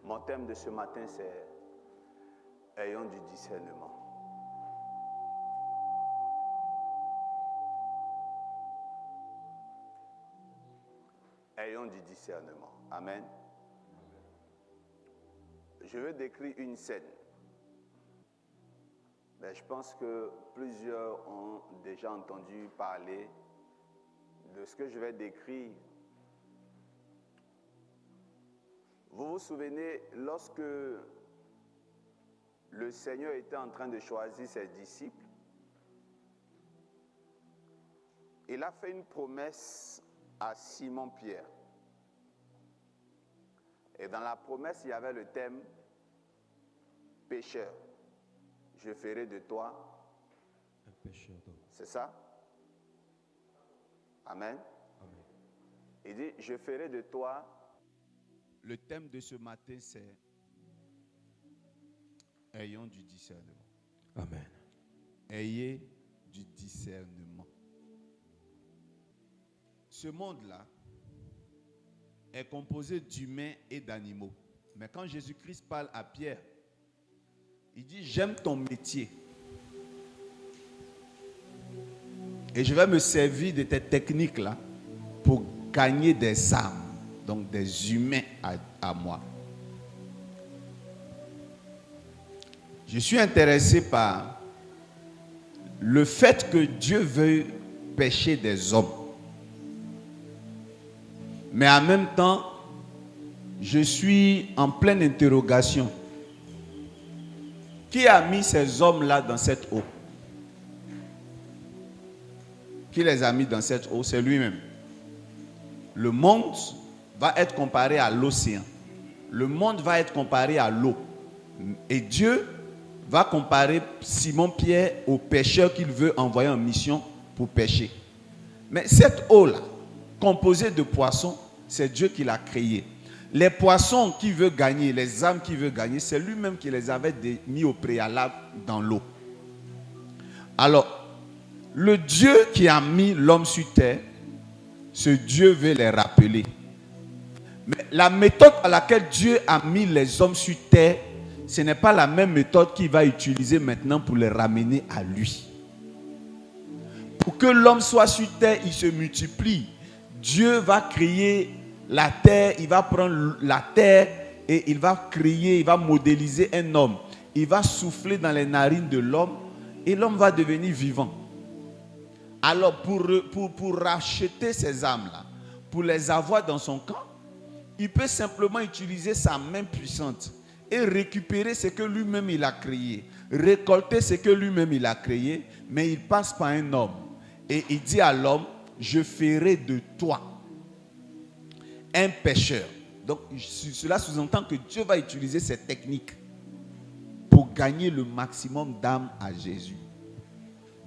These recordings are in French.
Mon thème de ce matin, c'est « Ayons du discernement ». Ayons du discernement. Amen. Je vais décrire une scène. Mais je pense que plusieurs ont déjà entendu parler de ce que je vais décrire. Vous vous souvenez, lorsque le Seigneur était en train de choisir ses disciples, il a fait une promesse à Simon-Pierre. Et dans la promesse, il y avait le thème « pécheur ». Je ferai de toi un pécheur d'homme. C'est ça? Amen. Amen. Il dit, je ferai de toi. Le thème de ce matin, c'est ayons du discernement. Amen. Ayez du discernement. Ce monde-là est composé d'humains et d'animaux. Mais quand Jésus-Christ parle à Pierre, il dit, j'aime ton métier. Et je vais me servir de tes techniques-là pour gagner des âmes, donc des humains à moi. Je suis intéressé par le fait que Dieu veuille pécher des hommes. Mais en même temps, je suis en pleine interrogation. Qui a mis ces hommes-là dans cette eau? Qui les a mis dans cette eau? C'est lui-même. Le monde va être comparé à l'océan. Le monde va être comparé à l'eau. Et Dieu va comparer Simon-Pierre au pêcheur qu'il veut envoyer en mission pour pêcher. Mais cette eau-là, composée de poissons, c'est Dieu qui l'a créée. Les poissons qu'il veut gagner, les âmes qu'il veut gagner, c'est lui-même qui les avait mis au préalable dans l'eau. Alors, le Dieu qui a mis l'homme sur terre, ce Dieu veut les rappeler. Mais la méthode à laquelle Dieu a mis les hommes sur terre, ce n'est pas la même méthode qu'il va utiliser maintenant pour les ramener à lui. Pour que l'homme soit sur terre, il se multiplie. Dieu va créer la terre, il va prendre la terre et il va créer, il va modéliser un homme. Il va souffler dans les narines de l'homme et l'homme va devenir vivant. Alors pour racheter ces âmes-là, pour les avoir dans son camp, il peut simplement utiliser sa main puissante et récupérer ce que lui-même il a créé, récolter ce que lui-même il a créé, mais il passe par un homme. Et il dit à l'homme, je ferai de toi un pécheur. Donc cela sous-entend que Dieu va utiliser cette technique pour gagner le maximum d'âmes à Jésus.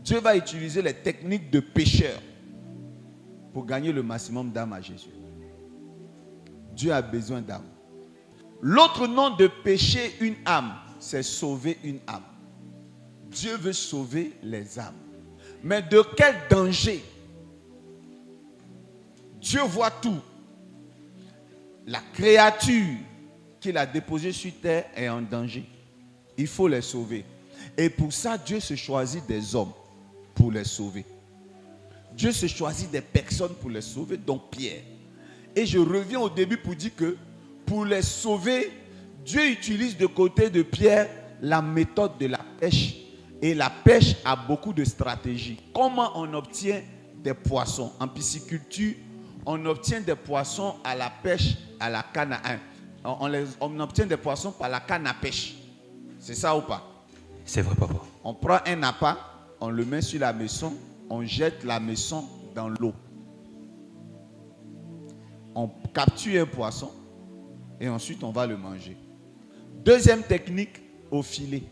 Dieu va utiliser les techniques de pécheur pour gagner le maximum d'âmes à Jésus. Dieu a besoin d'âmes. L'autre nom de pécher une âme, c'est sauver une âme. Dieu veut sauver les âmes. Mais de quel danger? Dieu voit tout. La créature qu'il a déposée sur terre est en danger. Il faut les sauver. Et pour ça, Dieu se choisit des hommes pour les sauver. Dieu se choisit des personnes pour les sauver, donc Pierre. Et je reviens au début pour dire que pour les sauver, Dieu utilise de côté de Pierre la méthode de la pêche. Et la pêche a beaucoup de stratégies. Comment on obtient des poissons? En pisciculture, on obtient des poissons à la pêche, à la canne à un. On obtient des poissons par la canne à pêche. C'est ça ou pas? C'est vrai, papa. On prend un appât, on le met sur la maison, on jette la maison dans l'eau. On capture un poisson et ensuite on va le manger. Deuxième technique, au filet.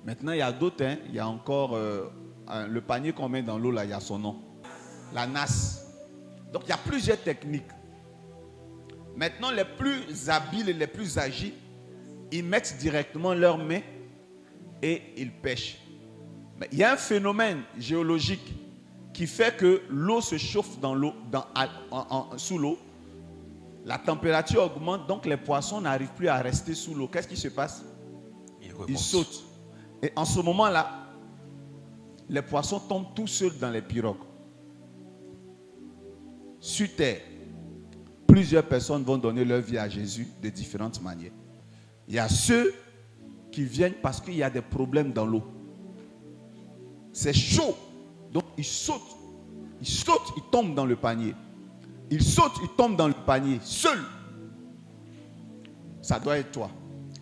Maintenant, il y a d'autres. Il y a encore le panier qu'on met dans l'eau, là, il y a son nom. La nasse. Donc, il y a plusieurs techniques. Maintenant, les plus habiles et les plus agiles, ils mettent directement leurs mains et ils pêchent. Mais il y a un phénomène géologique qui fait que l'eau se chauffe dans l'eau, sous l'eau. La température augmente, donc les poissons n'arrivent plus à rester sous l'eau. Qu'est-ce qui se passe? Ils sautent. Et en ce moment-là, les poissons tombent tout seuls dans les pirogues. Sur terre, plusieurs personnes vont donner leur vie à Jésus de différentes manières. Il y a ceux qui viennent parce qu'il y a des problèmes dans l'eau. C'est chaud. Donc ils sautent. Ils sautent, ils tombent dans le panier. Ils sautent, ils tombent dans le panier. Seuls. Ça doit être toi.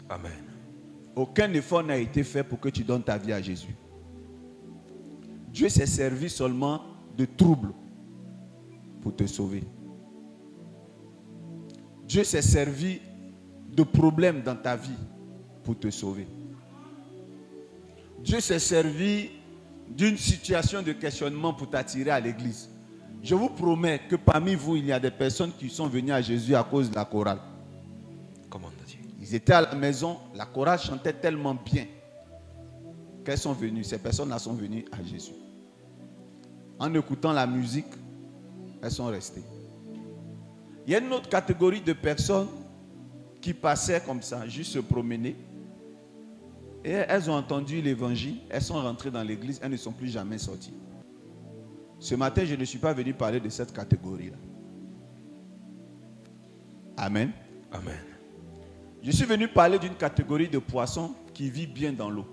Amen. Aucun effort n'a été fait pour que tu donnes ta vie à Jésus. Dieu s'est servi seulement de troubles pour te sauver. Dieu s'est servi de problèmes dans ta vie pour te sauver. Dieu s'est servi d'une situation de questionnement pour t'attirer à l'église. Je vous promets que parmi vous, il y a des personnes qui sont venues à Jésus à cause de la chorale. Comment on dit? Ils étaient à la maison, la chorale chantait tellement bien qu'elles sont venues. Ces personnes-là sont venues à Jésus. En écoutant la musique, elles sont restées. Il y a une autre catégorie de personnes qui passaient comme ça, juste se promener. Et elles ont entendu l'évangile, elles sont rentrées dans l'église, elles ne sont plus jamais sorties. Ce matin, je ne suis pas venu parler de cette catégorie-là. Amen. Amen. Je suis venu parler d'une catégorie de poissons qui vit bien dans l'eau.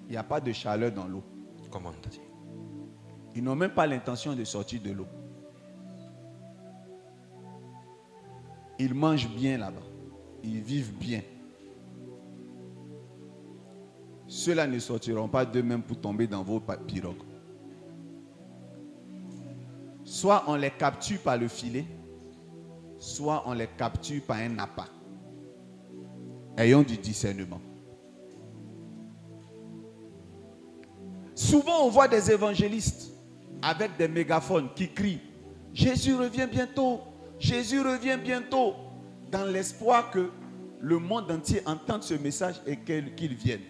Il n'y a pas de chaleur dans l'eau. Comment on dit? Ils n'ont même pas l'intention de sortir de l'eau. Ils mangent bien là-bas. Ils vivent bien. Ceux-là ne sortiront pas d'eux-mêmes pour tomber dans vos pirogues. Soit on les capture par le filet, soit on les capture par un appât. Ayons du discernement. Souvent, on voit des évangélistes avec des mégaphones qui crient « Jésus revient bientôt, Jésus revient bientôt » dans l'espoir que le monde entier entende ce message et qu'il vienne.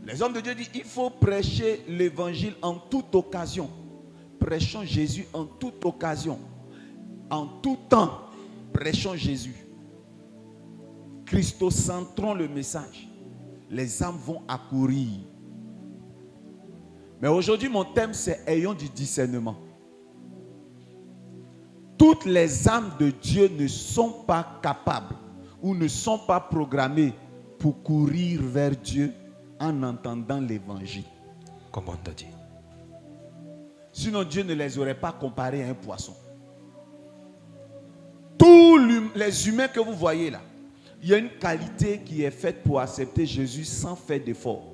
Les hommes de Dieu disent il faut prêcher l'évangile en toute occasion. Prêchons Jésus en toute occasion. En tout temps, prêchons Jésus. Christocentrons le message. Les âmes vont accourir. Mais aujourd'hui, mon thème, c'est ayons du discernement. Toutes les âmes de Dieu ne sont pas capables ou ne sont pas programmées pour courir vers Dieu en entendant l'évangile. Comment on dit? Sinon, Dieu ne les aurait pas comparés à un poisson. Tous les humains que vous voyez là, il y a une qualité qui est faite pour accepter Jésus sans faire d'effort.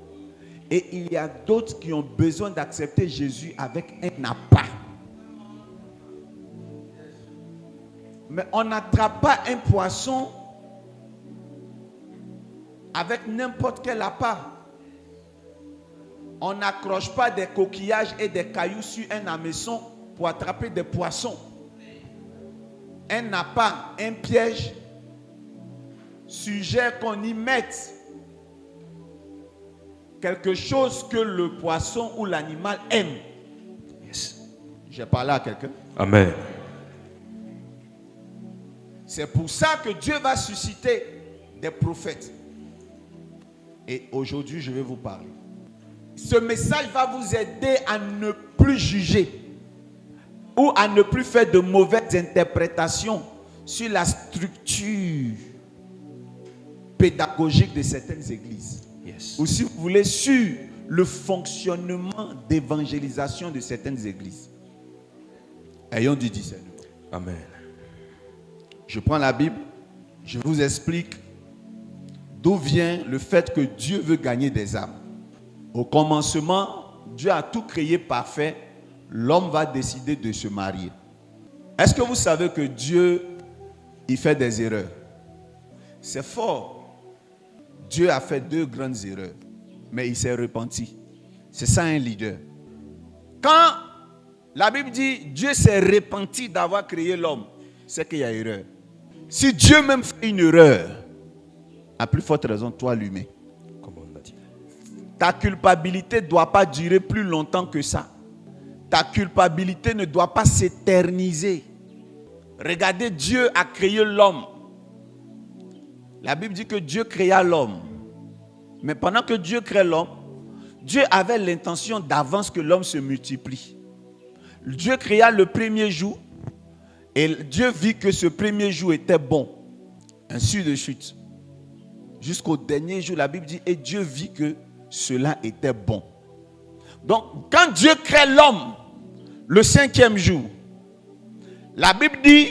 Et il y a d'autres qui ont besoin d'accepter Jésus avec un appât. Mais on n'attrape pas un poisson avec n'importe quel appât. On n'accroche pas des coquillages et des cailloux sur un hameçon pour attraper des poissons. Un appât, un piège, suggère qu'on y mette quelque chose que le poisson ou l'animal aime. Yes. J'ai parlé à quelqu'un. Amen. C'est pour ça que Dieu va susciter des prophètes. Et aujourd'hui, je vais vous parler. Ce message va vous aider à ne plus juger ou à ne plus faire de mauvaises interprétations sur la structure pédagogique de certaines églises. Yes. Ou si vous voulez, sur le fonctionnement d'évangélisation de certaines églises. Ayons du discernement. Amen. Je prends la Bible, je vous explique d'où vient le fait que Dieu veut gagner des âmes. Au commencement, Dieu a tout créé parfait. L'homme va décider de se marier. Est-ce que vous savez que Dieu, il fait des erreurs? C'est fort. Dieu a fait 2 grandes erreurs, mais il s'est repenti. C'est ça un leader. Quand la Bible dit Dieu s'est repenti d'avoir créé l'homme, c'est qu'il y a erreur. Si Dieu même fait une erreur, à plus forte raison, toi l'humain. Comment on a dit? Ta culpabilité ne doit pas durer plus longtemps que ça. Ta culpabilité ne doit pas s'éterniser. Regardez, Dieu a créé l'homme. La Bible dit que Dieu créa l'homme. Mais pendant que Dieu crée l'homme, Dieu avait l'intention d'avance que l'homme se multiplie. Dieu créa le premier jour et Dieu vit que ce premier jour était bon. Ainsi de suite. Jusqu'au dernier jour, la Bible dit, et Dieu vit que cela était bon. Donc, quand Dieu crée l'homme, le 5e jour, la Bible dit,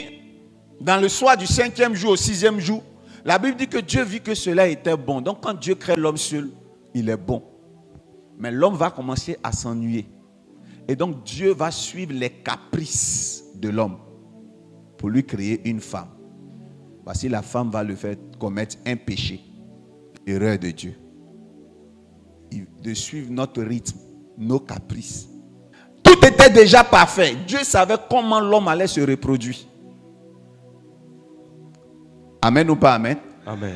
dans le soir du 5e jour au 6e jour, la Bible dit que Dieu vit que cela était bon. Donc, quand Dieu crée l'homme seul, il est bon. Mais l'homme va commencer à s'ennuyer. Et donc, Dieu va suivre les caprices de l'homme pour lui créer une femme. Parce que la femme va le faire commettre un péché. Erreur de Dieu. De suivre notre rythme, nos caprices. Tout était déjà parfait. Dieu savait comment l'homme allait se reproduire. Amen ou pas amen? Amen.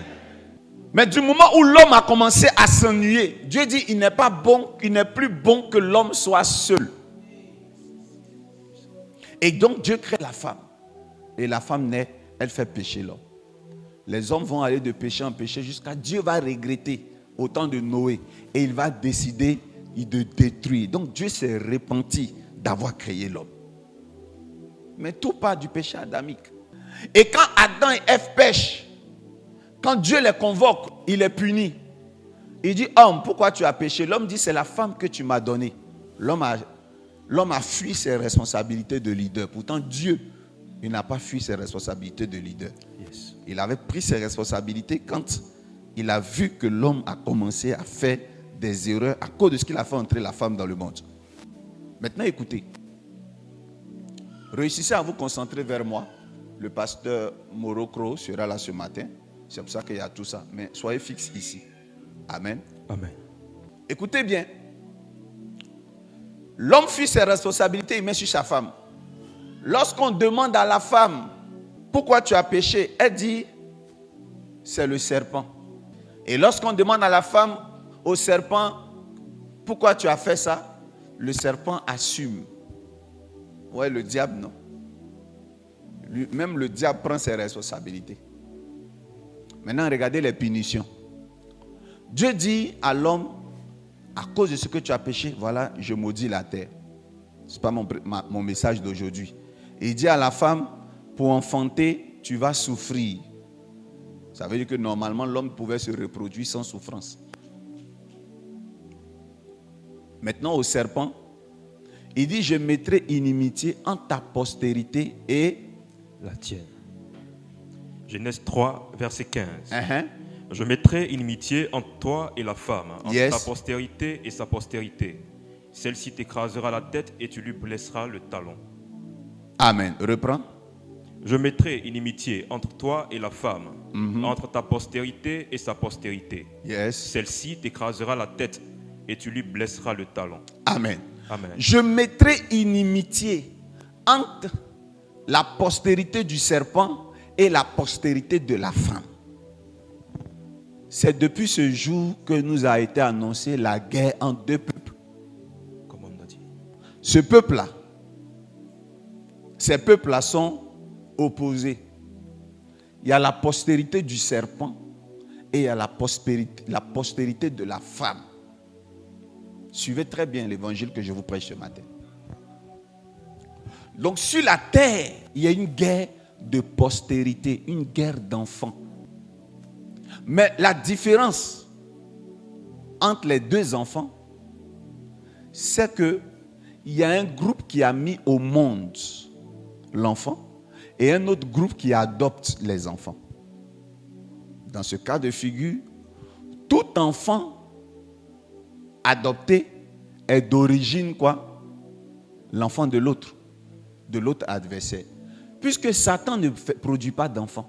Mais du moment où l'homme a commencé à s'ennuyer, Dieu dit il n'est pas bon, il n'est plus bon que l'homme soit seul. Et donc Dieu crée la femme. Et la femme naît, elle fait pécher l'homme. Les hommes vont aller de péché en péché jusqu'à Dieu va regretter au temps de Noé. Et il va décider de détruire. Donc Dieu s'est repenti d'avoir créé l'homme. Mais tout part du péché adamique. Et quand Adam et Ève pêchent, quand Dieu les convoque, il les punit. Il dit, homme, pourquoi tu as péché? L'homme dit, c'est la femme que tu m'as donnée. L'homme a fui ses responsabilités de leader. Pourtant, Dieu, il n'a pas fui ses responsabilités de leader. Yes. Il avait pris ses responsabilités quand il a vu que l'homme a commencé à faire des erreurs à cause de ce qu'il a fait entrer la femme dans le monde. Maintenant, écoutez. Réussissez à vous concentrer vers moi. Le pasteur Morocro sera là ce matin. C'est pour ça qu'il y a tout ça. Mais soyez fixes ici. Amen. Amen. Écoutez bien. L'homme fuit ses responsabilités, il met sur sa femme. Lorsqu'on demande à la femme, pourquoi tu as péché? Elle dit, c'est le serpent. Et lorsqu'on demande à la femme, au serpent, pourquoi tu as fait ça? Le serpent assume. Ouais, le diable, non. Même le diable prend ses responsabilités. Maintenant, regardez les punitions. Dieu dit à l'homme, à cause de ce que tu as péché, voilà, je maudis la terre. Ce n'est pas mon message d'aujourd'hui. Et il dit à la femme, pour enfanter, tu vas souffrir. Ça veut dire que normalement, l'homme pouvait se reproduire sans souffrance. Maintenant, au serpent, il dit, je mettrai inimitié entre ta postérité et la tienne. Genèse 3, verset 15. Uh-huh. Je mettrai inimitié entre toi et la femme, entre Yes. ta postérité et sa postérité. Celle-ci t'écrasera la tête et tu lui blesseras le talon. Amen. Reprends. Je mettrai inimitié entre toi et la femme, entre ta postérité et sa postérité. Yes. Celle-ci t'écrasera la tête et tu lui blesseras le talon. Amen. Amen. Je mettrai inimitié entre la postérité du serpent et la postérité de la femme. C'est depuis ce jour que nous a été annoncée la guerre entre deux peuples. Comme on a dit. Ce peuple-là, ces peuples-là sont opposés. Il y a la postérité du serpent et il y a la postérité de la femme. Suivez très bien l'évangile que je vous prêche ce matin. Donc sur la terre, il y a une guerre de postérité, une guerre d'enfants. Mais la différence entre les deux enfants, c'est qu'il y a un groupe qui a mis au monde l'enfant et un autre groupe qui adopte les enfants. Dans ce cas de figure, tout enfant adopté est d'origine quoi? L'enfant de l'autre adversaire. Puisque Satan ne produit pas d'enfants.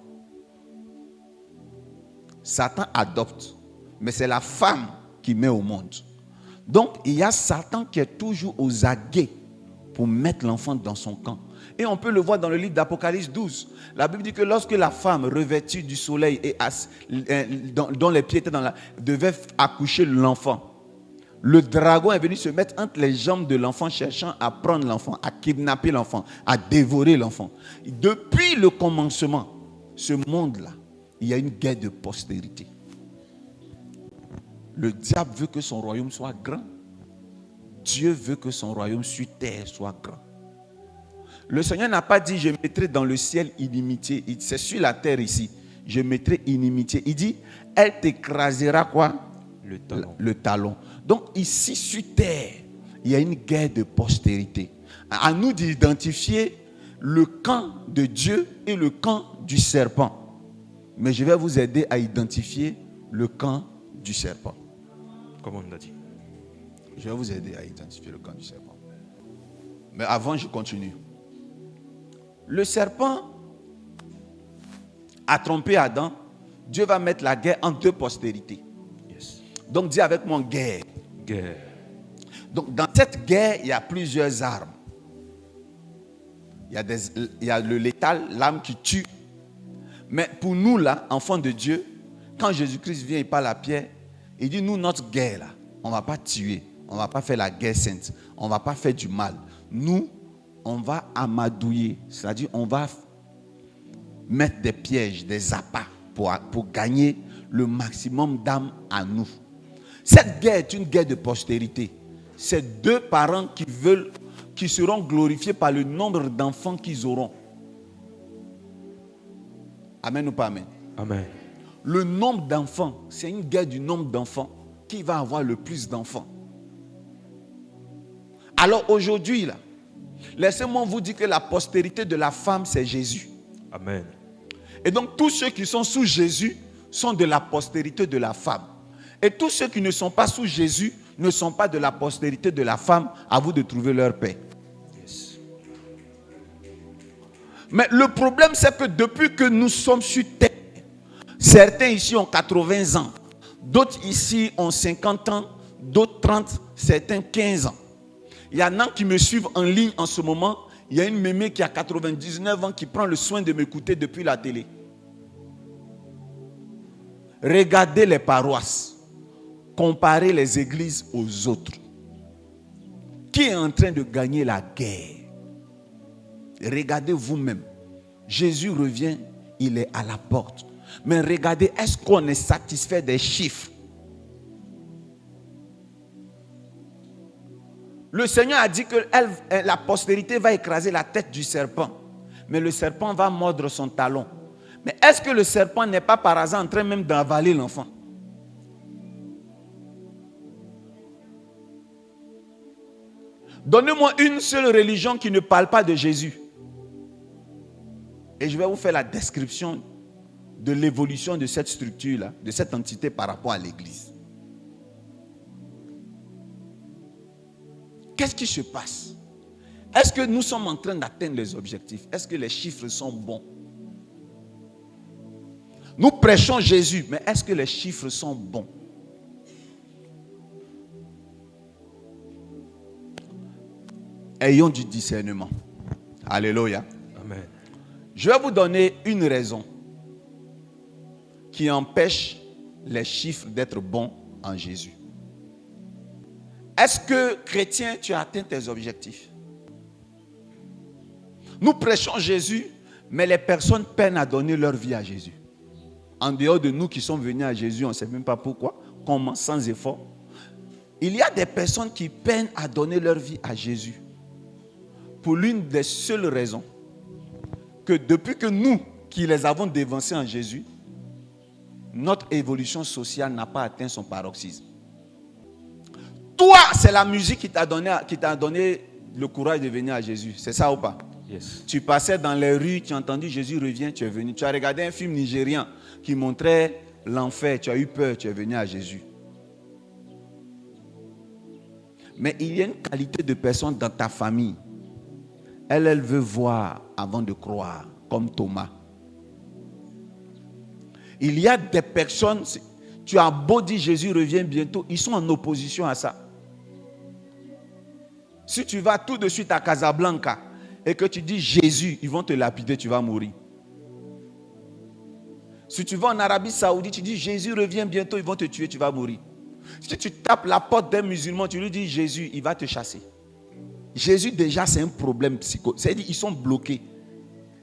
Satan adopte, mais c'est la femme qui met au monde. Donc, il y a Satan qui est toujours aux aguets pour mettre l'enfant dans son camp. Et on peut le voir dans le livre d'Apocalypse 12. La Bible dit que lorsque la femme revêtue du soleil et dont les pieds étaient devait accoucher l'enfant, Le dragon est venu se mettre entre les jambes de l'enfant, cherchant à prendre l'enfant, à kidnapper l'enfant, à dévorer l'enfant. Depuis le commencement, ce monde-là, il y a une guerre de postérité. Le diable veut que son royaume soit grand. Dieu veut que son royaume sur terre soit grand. Le Seigneur n'a pas dit, je mettrai dans le ciel inimitié. C'est sur la terre ici. Je mettrai inimitié. Il dit, elle t'écrasera quoi? Le talon. Donc ici sur terre, il y a une guerre de postérité. À nous d'identifier le camp de Dieu et le camp du serpent. Mais je vais vous aider à identifier le camp du serpent. Comme on l'a dit. Je vais vous aider à identifier le camp du serpent. Mais avant, je continue. Le serpent a trompé Adam. Dieu va mettre la guerre entre deux postérités. Yes. Donc dis avec moi guerre. Guerre. Donc dans cette guerre, il y a plusieurs armes. Il y a le létal, l'arme qui tue. Mais pour nous là, enfants de Dieu, quand Jésus-Christ vient, il parle à Pierre, il dit, nous, notre guerre là, on ne va pas tuer, on ne va pas faire la guerre sainte, on ne va pas faire du mal. Nous, on va amadouiller, c'est-à-dire on va mettre des pièges, des appâts pour gagner le maximum d'âmes à nous. Cette guerre est une guerre de postérité. C'est deux parents qui seront glorifiés par le nombre d'enfants qu'ils auront. Amen ou pas amen? Amen. Le nombre d'enfants, c'est une guerre du nombre d'enfants. Qui va avoir le plus d'enfants? Alors aujourd'hui, là, laissez-moi vous dire que la postérité de la femme, c'est Jésus. Amen. Et donc tous ceux qui sont sous Jésus sont de la postérité de la femme. Et tous ceux qui ne sont pas sous Jésus ne sont pas de la postérité de la femme. À vous de trouver leur paix. Yes. Mais le problème, c'est que depuis que nous sommes sur terre, certains ici ont 80 ans, d'autres ici ont 50 ans, d'autres 30, certains 15 ans. Il y en a qui me suivent en ligne en ce moment. Il y a une mémé qui a 99 ans qui prend le soin de m'écouter depuis la télé. Regardez les paroisses. Comparez les églises aux autres. Qui est en train de gagner la guerre? Regardez vous-même. Jésus revient, il est à la porte. Mais regardez, est-ce qu'on est satisfait des chiffres? Le Seigneur a dit que la postérité va écraser la tête du serpent. Mais le serpent va mordre son talon. Mais est-ce que le serpent n'est pas par hasard en train même d'avaler l'enfant? Donnez-moi une seule religion qui ne parle pas de Jésus. Et je vais vous faire la description de l'évolution de cette structure-là, de cette entité par rapport à l'Église. Qu'est-ce qui se passe? Est-ce que nous sommes en train d'atteindre les objectifs? Est-ce que les chiffres sont bons? Nous prêchons Jésus, mais est-ce que les chiffres sont bons? Ayons du discernement. Alléluia. Amen. Je vais vous donner une raison qui empêche les chiffres d'être bons en Jésus. Est-ce que, chrétien, tu as atteint tes objectifs? Nous prêchons Jésus, mais les personnes peinent à donner leur vie à Jésus. En dehors de nous qui sommes venus à Jésus, on ne sait même pas pourquoi, comment, sans effort. Il y a des personnes qui peinent à donner leur vie à Jésus. Pour l'une des seules raisons, que depuis que nous, qui les avons dévancés en Jésus, notre évolution sociale n'a pas atteint son paroxysme. Toi, c'est la musique qui t'a donné le courage de venir à Jésus. C'est ça ou pas? Yes. Tu passais dans les rues, tu as entendu Jésus revient, tu es venu. Tu as regardé un film nigérien qui montrait l'enfer, tu as eu peur, tu es venu à Jésus. Mais il y a une qualité de personne dans ta famille. Elle veut voir avant de croire, comme Thomas. Il y a des personnes, tu as beau dire Jésus revient bientôt, ils sont en opposition à ça. Si tu vas tout de suite à Casablanca et que tu dis Jésus, ils vont te lapider, tu vas mourir. Si tu vas en Arabie Saoudite, tu dis Jésus revient bientôt, ils vont te tuer, tu vas mourir. Si tu tapes la porte d'un musulman, tu lui dis Jésus, il va te chasser. Jésus déjà c'est un problème psycho. C'est-à-dire ils sont bloqués.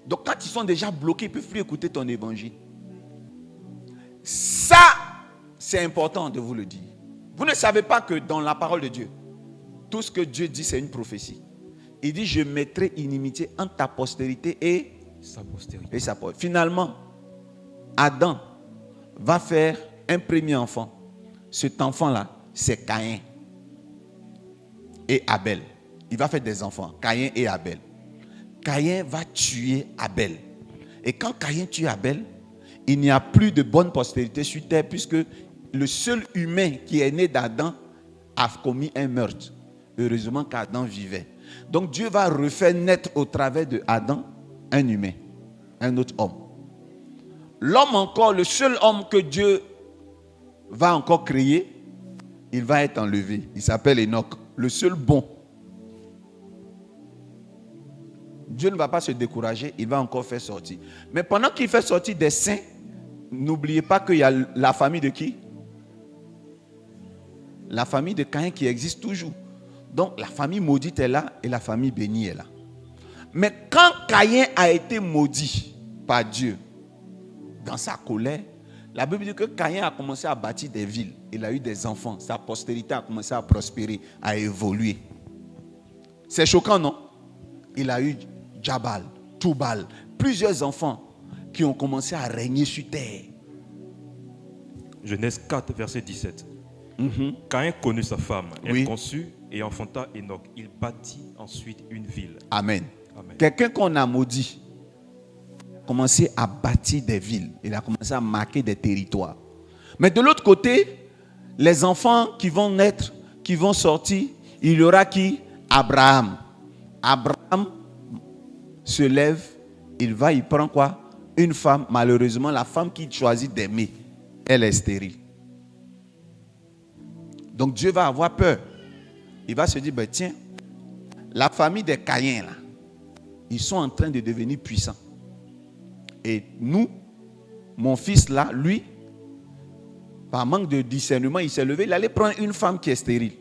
Donc quand ils sont déjà bloqués, ils ne peuvent plus écouter ton évangile. Ça, c'est important de vous le dire. Vous ne savez pas que dans la parole de Dieu, tout ce que Dieu dit, c'est une prophétie. Il dit, je mettrai inimitié entre ta postérité et sa postérité. sa postérité. Finalement, Adam va faire un premier enfant. Cet enfant-là, c'est Caïn et Abel. Il va faire des enfants, Caïn et Abel. Caïn va tuer Abel. Et quand Caïn tue Abel, il n'y a plus de bonne postérité sur terre puisque le seul humain qui est né d'Adam a commis un meurtre. Heureusement qu'Adam vivait. Donc Dieu va refaire naître au travers de Adam un humain, un autre homme. L'homme encore, le seul homme que Dieu va encore créer, il va être enlevé. Il s'appelle Enoch, le seul bon. Dieu ne va pas se décourager, il va encore faire sortir. Mais pendant qu'il fait sortir des saints, n'oubliez pas qu'il y a la famille de qui? La famille de Caïn qui existe toujours. Donc la famille maudite est là et la famille bénie est là. Mais quand Caïn a été maudit par Dieu, dans sa colère, la Bible dit que Caïn a commencé à bâtir des villes. Il a eu des enfants. Sa postérité a commencé à prospérer, à évoluer. C'est choquant, non? Il a eu Jabal, Toubal, plusieurs enfants qui ont commencé à régner sur terre. Genèse 4, verset 17. Caïn connut sa femme, elle conçut et enfanta Enoch. Il bâtit ensuite une ville. Amen. Amen. Quelqu'un qu'on a maudit a commencé à bâtir des villes. Il a commencé à marquer des territoires. Mais de l'autre côté, les enfants qui vont naître, qui vont sortir, il y aura qui? Abraham. Abraham se lève, il prend quoi? Une femme. Malheureusement, la femme qu'il choisit d'aimer, elle est stérile. Donc Dieu va avoir peur. Il va se dire, ben tiens, la famille des Caïns là, ils sont en train de devenir puissants. Et nous, mon fils là, lui, par manque de discernement, il s'est levé, il allait prendre une femme qui est stérile.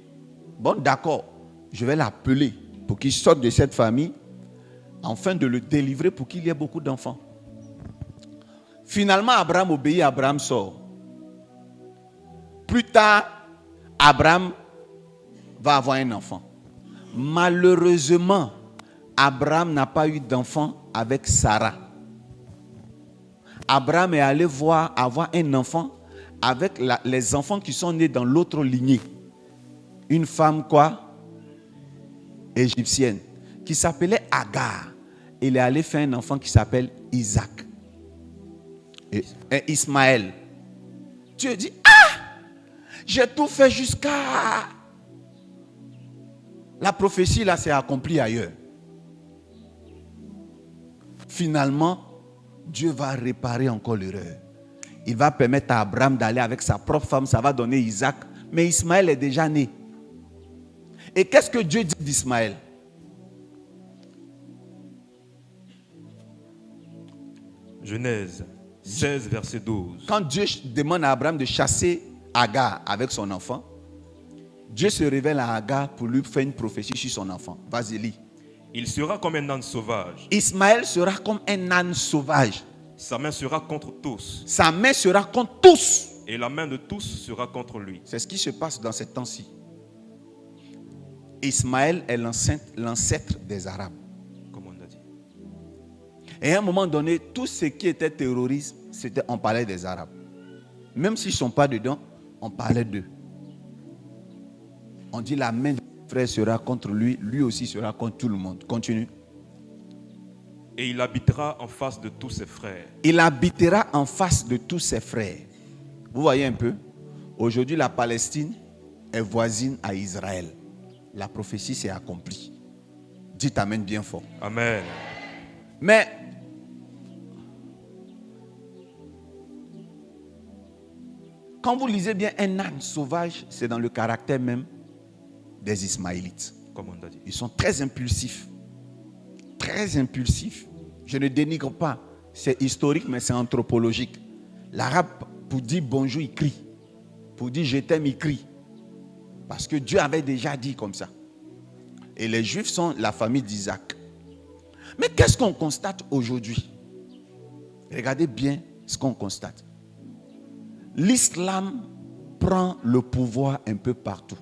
Bon, d'accord, je vais l'appeler pour qu'il sorte de cette famille, afin de le délivrer pour qu'il y ait beaucoup d'enfants. Finalement, Abraham obéit, Abraham sort. Plus tard, Abraham va avoir un enfant. Malheureusement, Abraham n'a pas eu d'enfant avec Sarah. Abraham est allé avoir un enfant avec les enfants qui sont nés dans l'autre lignée. Une femme quoi? Égyptienne, qui s'appelait Agar. Il est allé faire un enfant qui s'appelle Isaac. Et Ismaël. Dieu dit, j'ai tout fait jusqu'à... La prophétie là s'est accomplie ailleurs. Finalement, Dieu va réparer encore l'erreur. Il va permettre à Abraham d'aller avec sa propre femme, ça va donner Isaac. Mais Ismaël est déjà né. Et qu'est-ce que Dieu dit d'Ismaël? Genèse 16, verset 12. Quand Dieu demande à Abraham de chasser Agar avec son enfant, Dieu se révèle à Agar pour lui faire une prophétie sur son enfant. Vas-y, lis. Il sera comme un âne sauvage. Ismaël sera comme un âne sauvage. Sa main sera contre tous. Sa main sera contre tous. Et la main de tous sera contre lui. C'est ce qui se passe dans ces temps-ci. Ismaël est l'ancêtre des Arabes. Comme on a dit. Et à un moment donné, tout ce qui était terrorisme, on parlait des Arabes. Même s'ils ne sont pas dedans, on parlait d'eux. On dit la main du frère sera contre lui, lui aussi sera contre tout le monde. Continue. Et il habitera en face de tous ses frères. Il habitera en face de tous ses frères. Vous voyez un peu? Aujourd'hui, la Palestine est voisine à Israël. La prophétie s'est accomplie. Dites amen bien fort. Amen. Mais quand vous lisez bien un âne sauvage, c'est dans le caractère même des Ismaélites. Comme on a dit. Ils sont très impulsifs. Très impulsifs. Je ne dénigre pas. C'est historique, mais c'est anthropologique. L'arabe, pour dire bonjour, il crie. pour dire je t'aime, il crie. Parce que Dieu avait déjà dit comme ça. Et les Juifs sont la famille d'Isaac. Mais qu'est-ce qu'on constate aujourd'hui? Regardez bien ce qu'on constate. L'islam prend le pouvoir un peu partout.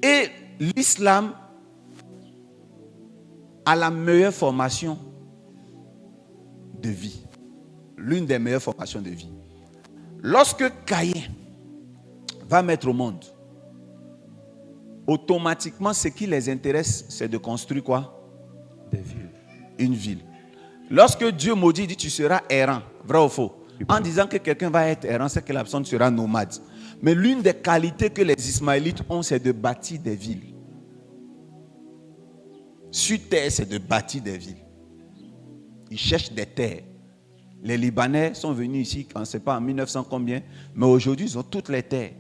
Et l'islam a la meilleure formation de vie. L'une des meilleures formations de vie. Lorsque Caïn va mettre au monde, automatiquement, ce qui les intéresse, c'est de construire quoi? Des villes. Une ville. Lorsque Dieu maudit, il dit tu seras errant, vrai ou faux? En disant que quelqu'un va être errant, c'est que la personne sera nomade. Mais l'une des qualités que les Ismaélites ont, c'est de bâtir des villes. Sur terre, c'est de bâtir des villes. Ils cherchent des terres. Les Libanais sont venus ici, on ne sait pas, en 1900 combien, mais aujourd'hui, ils ont toutes les terres.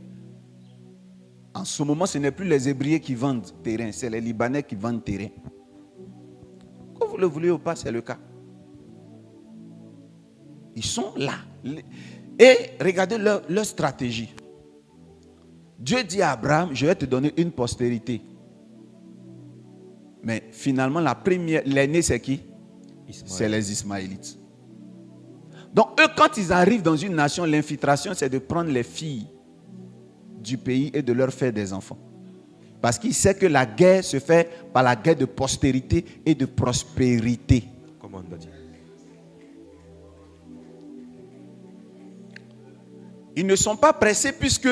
En ce moment, ce n'est plus les Hébreux qui vendent terrain, c'est les Libanais qui vendent terrain. Que vous le voulez ou pas, c'est le cas. Ils sont là. Et regardez leur stratégie. Dieu dit à Abraham, je vais te donner une postérité. Mais finalement, l'aîné, c'est qui? C'est les Ismaélites. Donc, eux, quand ils arrivent dans une nation, l'infiltration, c'est de prendre les filles du pays et de leur faire des enfants. Parce qu'ils savent que la guerre se fait par la guerre de postérité et de prospérité. Comment on a dit? Ils ne sont pas pressés puisque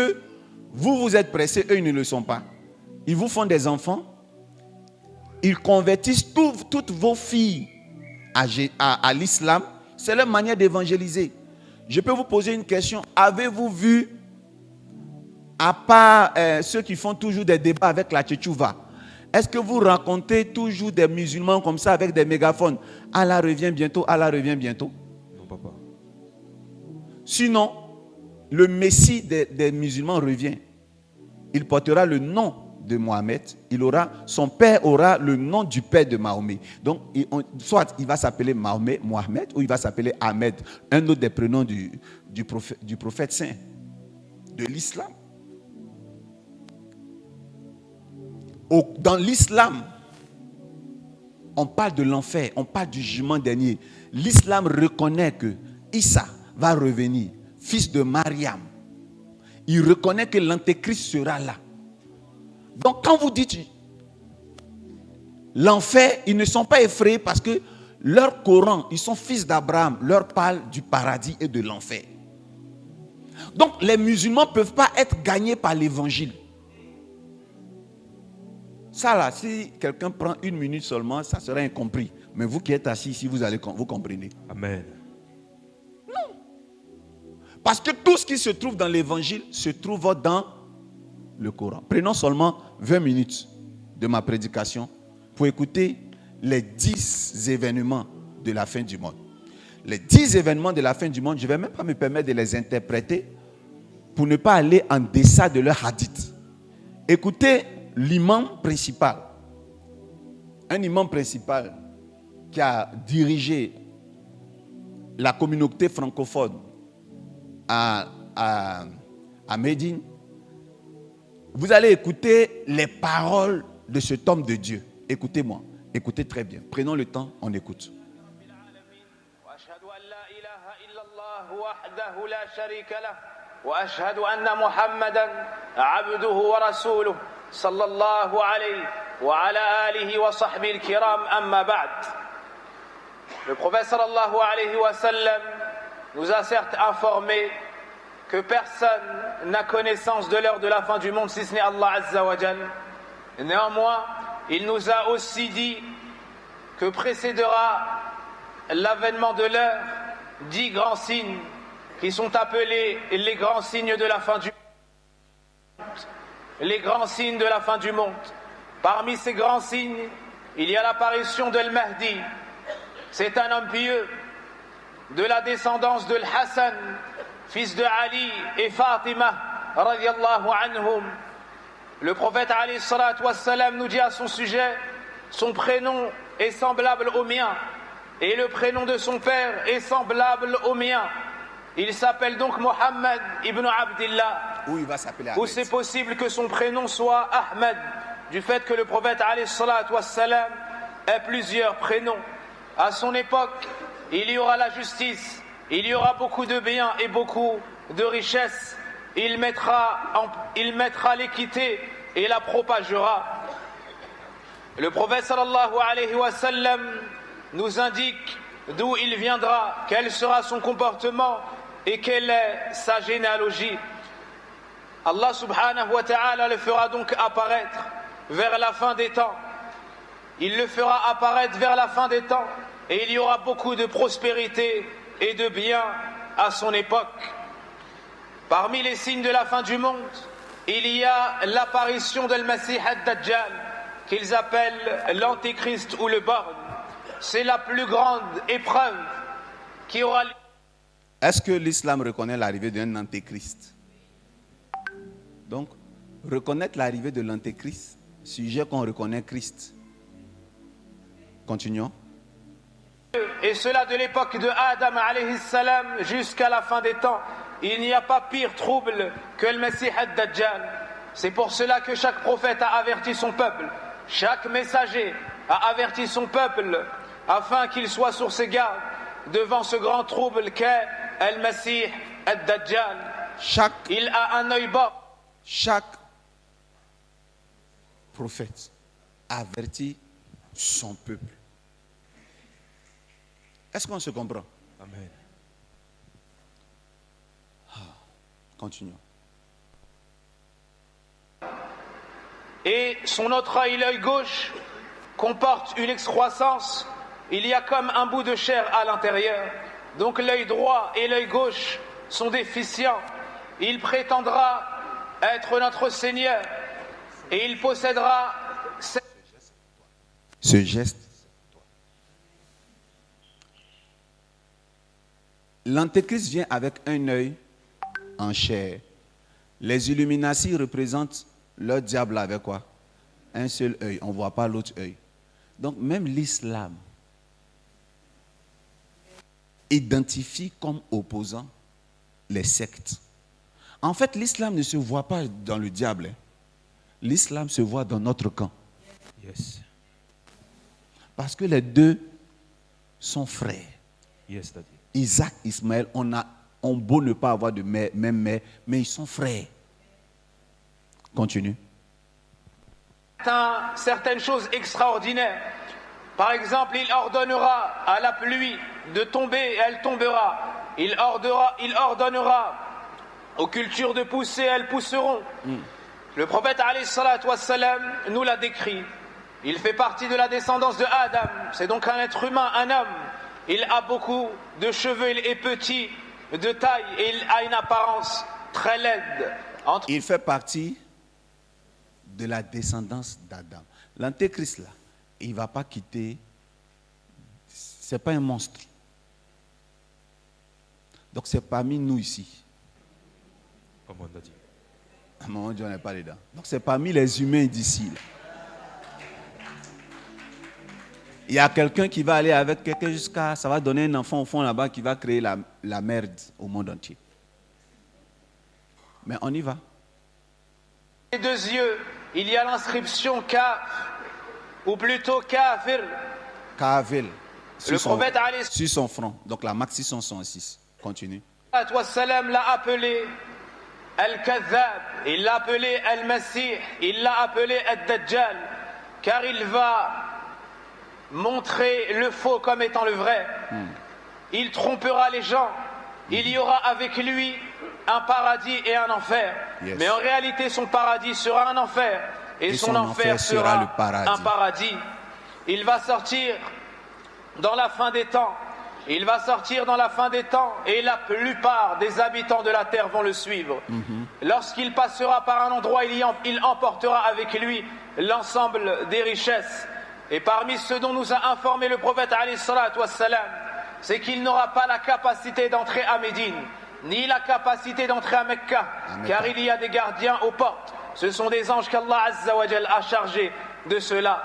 vous êtes pressés, eux, ils ne le sont pas. Ils vous font des enfants. Ils convertissent toutes vos filles à l'islam. C'est leur manière d'évangéliser. Je peux vous poser une question. Avez-vous vu, à part ceux qui font toujours des débats avec la tchétchouva, est-ce que vous rencontrez toujours des musulmans comme ça avec des mégaphones? Allah revient bientôt, Allah revient bientôt. Non, papa. Sinon, le Messie des musulmans revient. Il portera le nom de Mohamed. Son père aura le nom du père de Mahomet. Donc, soit il va s'appeler Mohamed, ou il va s'appeler Ahmed, un autre des prénoms du prophète saint, de l'islam. Dans l'islam, on parle de l'enfer, on parle du jugement dernier. L'islam reconnaît que Issa va revenir, fils de Mariam. Il reconnaît que l'antéchrist sera là. Donc quand vous dites l'enfer, ils ne sont pas effrayés parce que leur Coran, ils sont fils d'Abraham, leur parle du paradis et de l'enfer. Donc les musulmans ne peuvent pas être gagnés par l'évangile. Ça là, si quelqu'un prend une minute seulement, ça sera incompris. Mais vous qui êtes assis ici, vous comprenez. Amen. Non. Parce que tout ce qui se trouve dans l'évangile se trouve dans le Coran. Prenons seulement 20 minutes de ma prédication pour écouter les 10 événements de la fin du monde. Les 10 événements de la fin du monde, je ne vais même pas me permettre de les interpréter pour ne pas aller en deçà de leur hadith. Écoutez l'imam principal. Un imam principal qui a dirigé la communauté francophone à Médine. Vous allez écouter les paroles de cet homme de Dieu. Écoutez-moi. Écoutez très bien. Prenons le temps, on écoute. وأشهد أن محمدا عبده ورسوله صلى الله عليه وعلى آله وصحبه الكرام أما بعد. Le prophète sallallahu alayhi wa sallam nous a certes informé que personne n'a connaissance de l'heure de la fin du monde si ce n'est Allah Azza wa Jal. Néanmoins, il nous a aussi dit que précédera l'avènement de l'heure 10 grands signes qui sont appelés les grands signes de la fin du monde. Les grands signes de la fin du monde. Parmi ces grands signes, il y a l'apparition de Al-Mahdi. C'est un homme pieux de la descendance de Al-Hassan, fils de Ali et Fatima, radiyallahu anhum. Le prophète alayhi salatu wassalam nous dit à son sujet, son prénom est semblable au mien et le prénom de son père est semblable au mien. Il s'appelle donc Mohammed ibn Abdillah. Ou il va s'appeler Ou Ahmed. c'est possible que son prénom soit Ahmed, du fait que le prophète alayhi salatu wassalam ait plusieurs prénoms. À son époque, il y aura la justice, il y aura beaucoup de biens et beaucoup de richesses. Il mettra l'équité et la propagera. Le prophète sallallahu alayhi wa sallam nous indique d'où il viendra, quel sera son comportement et quelle est sa généalogie. Allah subhanahu wa ta'ala le fera donc apparaître vers la fin des temps. Il le fera apparaître vers la fin des temps et il y aura beaucoup de prospérité et de bien à son époque. Parmi les signes de la fin du monde, il y a l'apparition de Al-Masih ad-Dajjal, qu'ils appellent l'Antéchrist ou le borgne. C'est la plus grande épreuve qui aura lieu. Est-ce que l'islam reconnaît l'arrivée d'un antéchrist? Donc, reconnaître l'arrivée de l'antéchrist, sujet qu'on reconnaît Christ. Continuons. Et cela de l'époque de Adam alayhi salam jusqu'à la fin des temps. Il n'y a pas pire trouble que le Messie ad-Dajjal. C'est pour cela que chaque prophète a averti son peuple. Chaque messager a averti son peuple afin qu'il soit sur ses gardes devant ce grand trouble qu'est le Messie ad-Dajjal. Il a un œil bas. Chaque prophète avertit son peuple. Est-ce qu'on se comprend? Amen. Continuons. Et son autre œil, l'œil gauche, comporte une excroissance. Il y a comme un bout de chair à l'intérieur. Donc l'œil droit et l'œil gauche sont déficients. Il prétendra être notre Seigneur et il possédera ce geste. L'antéchrist vient avec un œil en chair. Les Illuminati représentent leur diable avec quoi? Un seul œil. On ne voit pas l'autre œil. Donc même l'islam identifie comme opposant les sectes. En fait, l'islam ne se voit pas dans le diable. L'islam se voit dans notre camp. Yes. Parce que les deux sont frères. Yes, Daddy. Isaac, Ismaël, on beau ne pas avoir de mère, même mère, mais ils sont frères. Continue. Certaines choses extraordinaires. Par exemple, il ordonnera à la pluie de tomber et elle tombera. Il ordonnera aux cultures de pousser, elles pousseront. Le prophète alayhi salatu wassalam nous l'a décrit. Il fait partie de la descendance de Adam. C'est donc un être humain, un homme. Il a beaucoup de cheveux, il est petit de taille et il a une apparence très laide. Il fait partie de la descendance d'Adam. L'antéchrist là, il ne va pas quitter. Ce n'est pas un monstre. Donc c'est parmi nous ici. Comment on a dit? À un moment donné, on n'est pas dedans. Donc c'est parmi les humains d'ici. Il y a quelqu'un qui va aller avec quelqu'un jusqu'à... Ça va donner un enfant au fond là-bas qui va créer la merde au monde entier. Mais on y va. Les deux yeux, il y a l'inscription Kaf, ou plutôt Kafir. Kafir. Le prophète sur son front. Donc la maxi 106. Continue. Wassalam l'a appelé Al-Kadhab, il l'a appelé Al-Masih, il l'a appelé Ad-Dajjal, car il va montrer le faux comme étant le vrai. Il trompera les gens. Il y aura avec lui un paradis et un enfer. Yes. Mais en réalité, son paradis sera un enfer. Et son enfer sera le paradis. Un paradis. Il va sortir dans la fin des temps. Il va sortir dans la fin des temps et la plupart des habitants de la terre vont le suivre. Lorsqu'il passera par un endroit, il emportera avec lui l'ensemble des richesses. Et parmi ceux dont nous a informé le prophète alayhi salatu wassalam, c'est qu'il n'aura pas la capacité d'entrer à Médine, ni la capacité d'entrer à Mecca, car il y a des gardiens aux portes. Ce sont des anges qu'Allah Azza wa Jal a chargés de cela.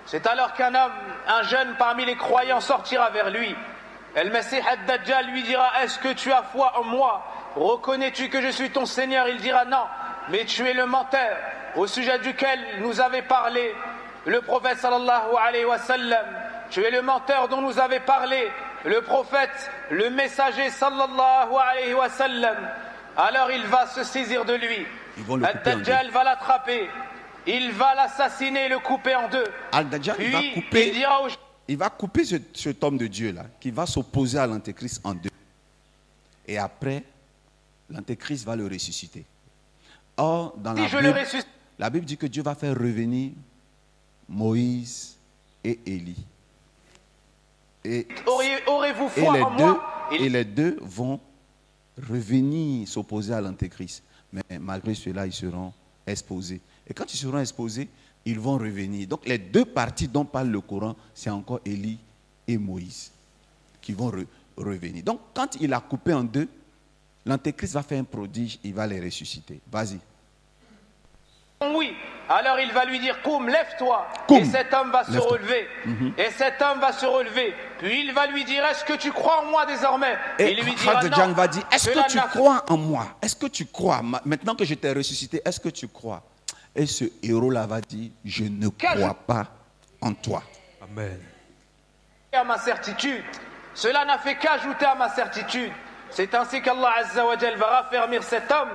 C'est alors qu'un homme, un jeune parmi les croyants sortira vers lui Al-Masih ad-Dajjal lui dira: est-ce que tu as foi en moi? Reconnais-tu que je suis ton Seigneur? Il dira: non, mais tu es le menteur au sujet duquel nous avait parlé le prophète sallallahu alayhi wa sallam. Tu es le menteur dont nous avait parlé le prophète, le messager sallallahu alayhi wa sallam. Alors il va se saisir de lui. Ad-Dajjal va l'attraper. Il va l'assassiner et le couper en deux. Al-Dajjal, il va couper cet homme de Dieu là, qui va s'opposer à l'Antéchrist en deux. Et après, l'Antéchrist va le ressusciter. Or, dans la Bible dit que Dieu va faire revenir Moïse et Élie. Aurez-vous foi en moi? Et les deux vont revenir s'opposer à l'Antéchrist. Mais malgré cela, ils seront exposés. Et quand ils seront exposés, ils vont revenir. Donc les deux parties dont parle le Coran, c'est encore Élie et Moïse qui vont revenir. Donc quand il a coupé en deux, l'Antéchrist va faire un prodige, il va les ressusciter. Vas-y. Oui, alors il va lui dire: Koum, lève-toi. Koum. Et cet homme va se relever. Et cet homme va se relever. Puis il va lui dire: est-ce que tu crois en moi désormais? Et il lui dira: Al-Dajjal non. va dire: est-ce que tu crois en moi? Est-ce que tu crois? Maintenant que je t'ai ressuscité, est-ce que tu crois? Et ce héros-là va dire: je ne crois pas en toi. Amen. À ma certitude. Cela n'a fait qu'ajouter à ma certitude. C'est ainsi qu'Allah Azza wa Jal va raffermir cet homme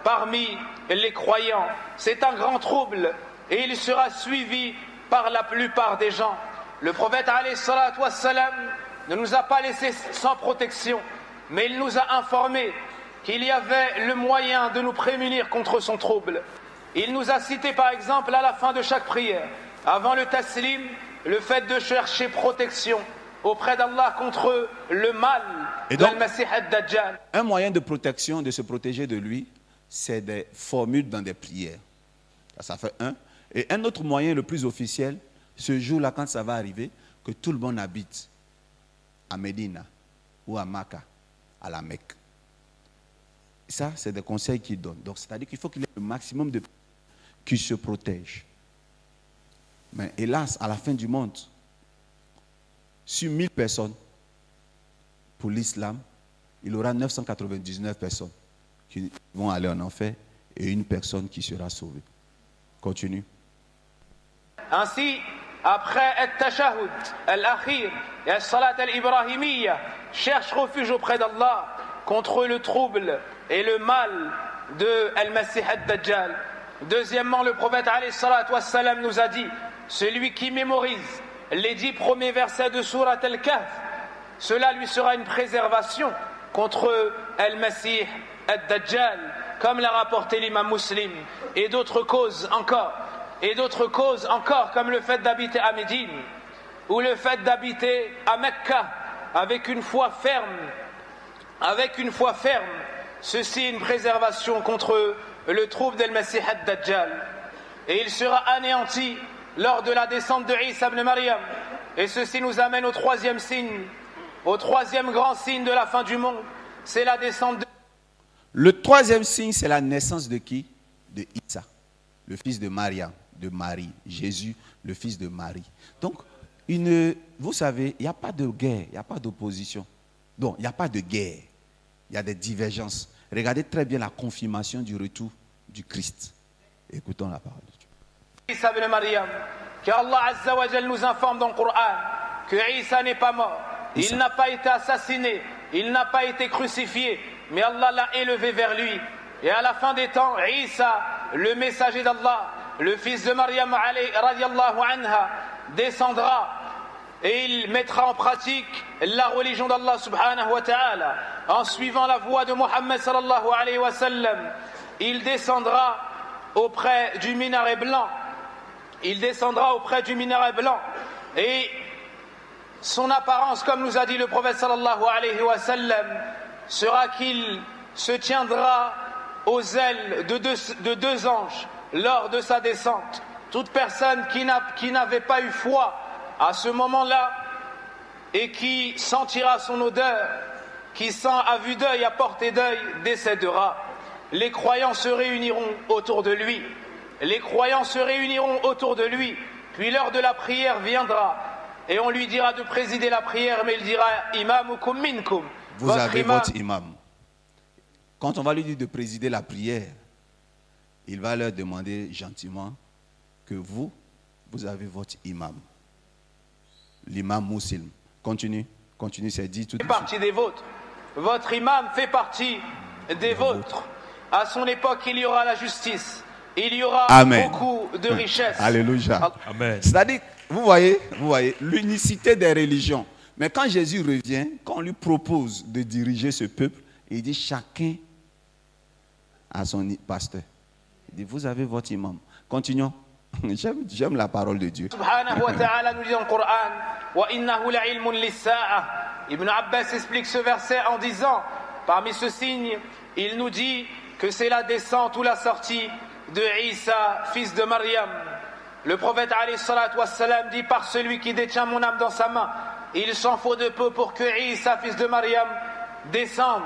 parmi les croyants. C'est un grand trouble et il sera suivi par la plupart des gens. Le prophète alayhi salatu wassalam ne nous a pas laissé sans protection, mais il nous a informé qu'il y avait le moyen de nous prémunir contre son trouble. Il nous a cité par exemple à la fin de chaque prière, avant le taslim, le fait de chercher protection auprès d'Allah contre le mal de Al-Masih ad-Dajjal. Un moyen de protection, de se protéger de lui, c'est des formules dans des prières. Ça fait un. Et un autre moyen, le plus officiel, ce jour-là, quand ça va arriver, que tout le monde habite à Médina ou à Makkah, à la Mecque. Ça, c'est des conseils qu'il donne. Donc, c'est-à-dire qu'il faut qu'il y ait le maximum de qui se protègent. Mais hélas, à la fin du monde, sur 1000 personnes, pour l'islam, il y aura 999 personnes qui vont aller en enfer et une personne qui sera sauvée. Continue. Ainsi, après Al-Tashahud, Al-Akhir et Al-Salat Al-Ibrahimiyya, cherche refuge auprès d'Allah contre le trouble et le mal de Al-Masih ad-Dajjal. Deuxièmement, le prophète alayhi salatu wassalam nous a dit: celui qui mémorise les 10 premiers versets de Surat Al-Kahf, cela lui sera une préservation contre Al-Masih ad-Dajjal, comme l'a rapporté l'imam Muslim, et d'autres causes encore, comme le fait d'habiter à Médine, ou le fait d'habiter à Mecca, avec une foi ferme, ceci est une préservation contre le trouble d'Al-Masih ad-Dajjal. Et il sera anéanti lors de la descente de Isa ibn Maryam. Et ceci nous amène au troisième signe, au troisième grand signe de la fin du monde, c'est la descente de... Le troisième signe, c'est la naissance de qui? De Isa, le fils de Maryam, de Marie. Jésus, le fils de Marie. Donc, vous savez, il n'y a pas de guerre, il n'y a pas d'opposition. Donc, il n'y a pas de guerre, il y a des divergences. Regardez très bien la confirmation du retour du Christ. Écoutons la parole de Dieu. Isa ibn Maryam, car Allah Azza wa Jal nous informe dans le Coran que Isa n'est pas mort, il n'a pas été assassiné, il n'a pas été crucifié, mais Allah l'a élevé vers lui. Et à la fin des temps, Isa, le messager d'Allah, le fils de Maryam radiallahu anha, descendra et il mettra en pratique la religion d'Allah subhanahu wa ta'ala en suivant la voie de Muhammad sallallahu alayhi wa sallam. Il descendra auprès du minaret blanc. Et son apparence, comme nous a dit le prophète sallallahu alayhi wa sallam, sera qu'il se tiendra aux ailes de deux anges lors de sa descente. Toute personne qui n'avait pas eu foi à ce moment-là et qui sentira son odeur, qui sent à vue d'œil, à portée d'œil, décédera. Les croyants se réuniront autour de lui. Puis l'heure de la prière viendra Et on lui dira de présider la prière, mais il dira imamukum minkum. Vous avez votre imam. Quand on va lui dire de présider la prière, il va leur demander gentiment que vous avez votre imam. L'imam musulman. Continue, c'est dit tout de suite. Fait partie des vôtres. Votre imam fait partie des vôtres. À son époque, il y aura la justice. Il y aura beaucoup de richesses. Alléluia. Amen. C'est-à-dire, vous voyez, l'unicité des religions. Mais quand Jésus revient, quand on lui propose de diriger ce peuple, il dit chacun a son pasteur. Il dit, vous avez votre imam. Continuons. J'aime la parole de Dieu. Subhanahu wa ta'ala nous dit dans le Coran, wa innahu la'ilmun lis-sa'a. Ibn Abbas explique ce verset en disant, parmi ce signe, il nous dit que c'est la descente ou la sortie de Isa, fils de Maryam. Le prophète alayhi salatu wassalam dit, par celui qui détient mon âme dans sa main, il s'en faut de peu pour que Isa, fils de Maryam, descende.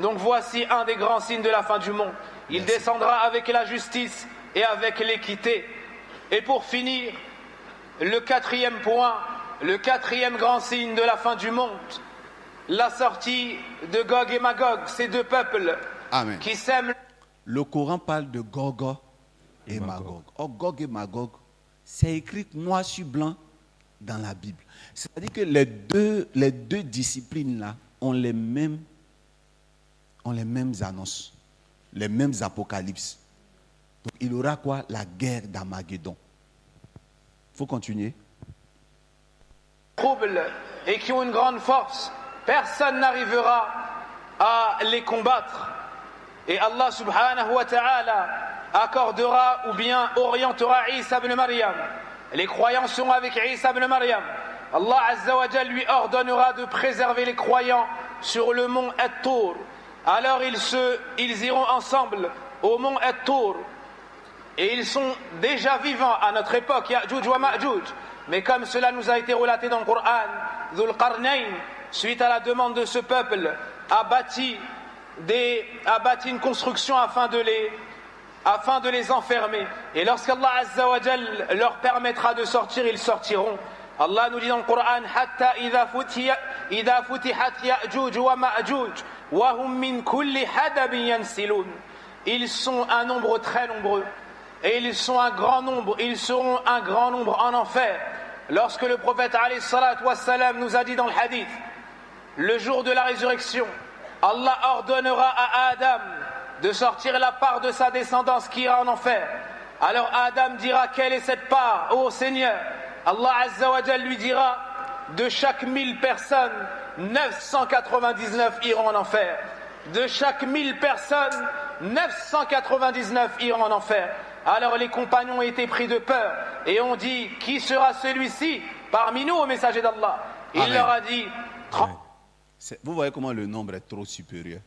Donc voici un des grands signes de la fin du monde. Il descendra avec la justice et avec l'équité. Et pour finir, le quatrième point, le quatrième grand signe de la fin du monde, la sortie de Gog et Magog, ces deux peuples qui s'aiment. Le Coran parle de Gog et Magog. Or, Gog et Magog, c'est écrit noir sur blanc dans la Bible. C'est-à-dire que les deux disciplines-là ont les mêmes annonces, les mêmes apocalypses. Donc, il y aura quoi? La guerre d'Armageddon. Il faut continuer. Troubles et qui ont une grande force, personne n'arrivera à les combattre. Et Allah subhanahu wa ta'ala accordera ou bien orientera Isa ibn Maryam. Les croyants seront avec Isa ibn Maryam. Allah azza wa jal lui ordonnera de préserver les croyants sur le mont At-Tour. Alors ils iront ensemble au mont At-Tour. Et ils sont déjà vivants à notre époque, Ya'juj wa Ma'juj. Mais comme cela nous a été relaté dans le Coran, Dhul Qarnayn, suite à la demande de ce peuple, a bâti une construction afin de les enfermer. Et lorsqu'Allah Azza wa Jal leur permettra de sortir, ils sortiront. Allah nous dit dans le Coran, Hatta idha futihat Ya'juj wa Ma'juj, wa hum min kulli hadabin yansilun. Ils sont un nombre très nombreux. Et ils sont un grand nombre, ils seront un grand nombre en enfer. Lorsque le prophète alayhi salatu wassalam nous a dit dans le hadith, le jour de la résurrection, Allah ordonnera à Adam de sortir la part de sa descendance qui ira en enfer. Alors Adam dira, quelle est cette part, ô Seigneur? Allah Azza wa Jal lui dira, de chaque 1000 personnes, 999 iront en enfer. De chaque 1000 personnes, 999 iront en enfer. Alors les compagnons ont été pris de peur et ont dit, qui sera celui-ci parmi nous au messager d'Allah? Il leur a dit, vous voyez comment le nombre est trop supérieur.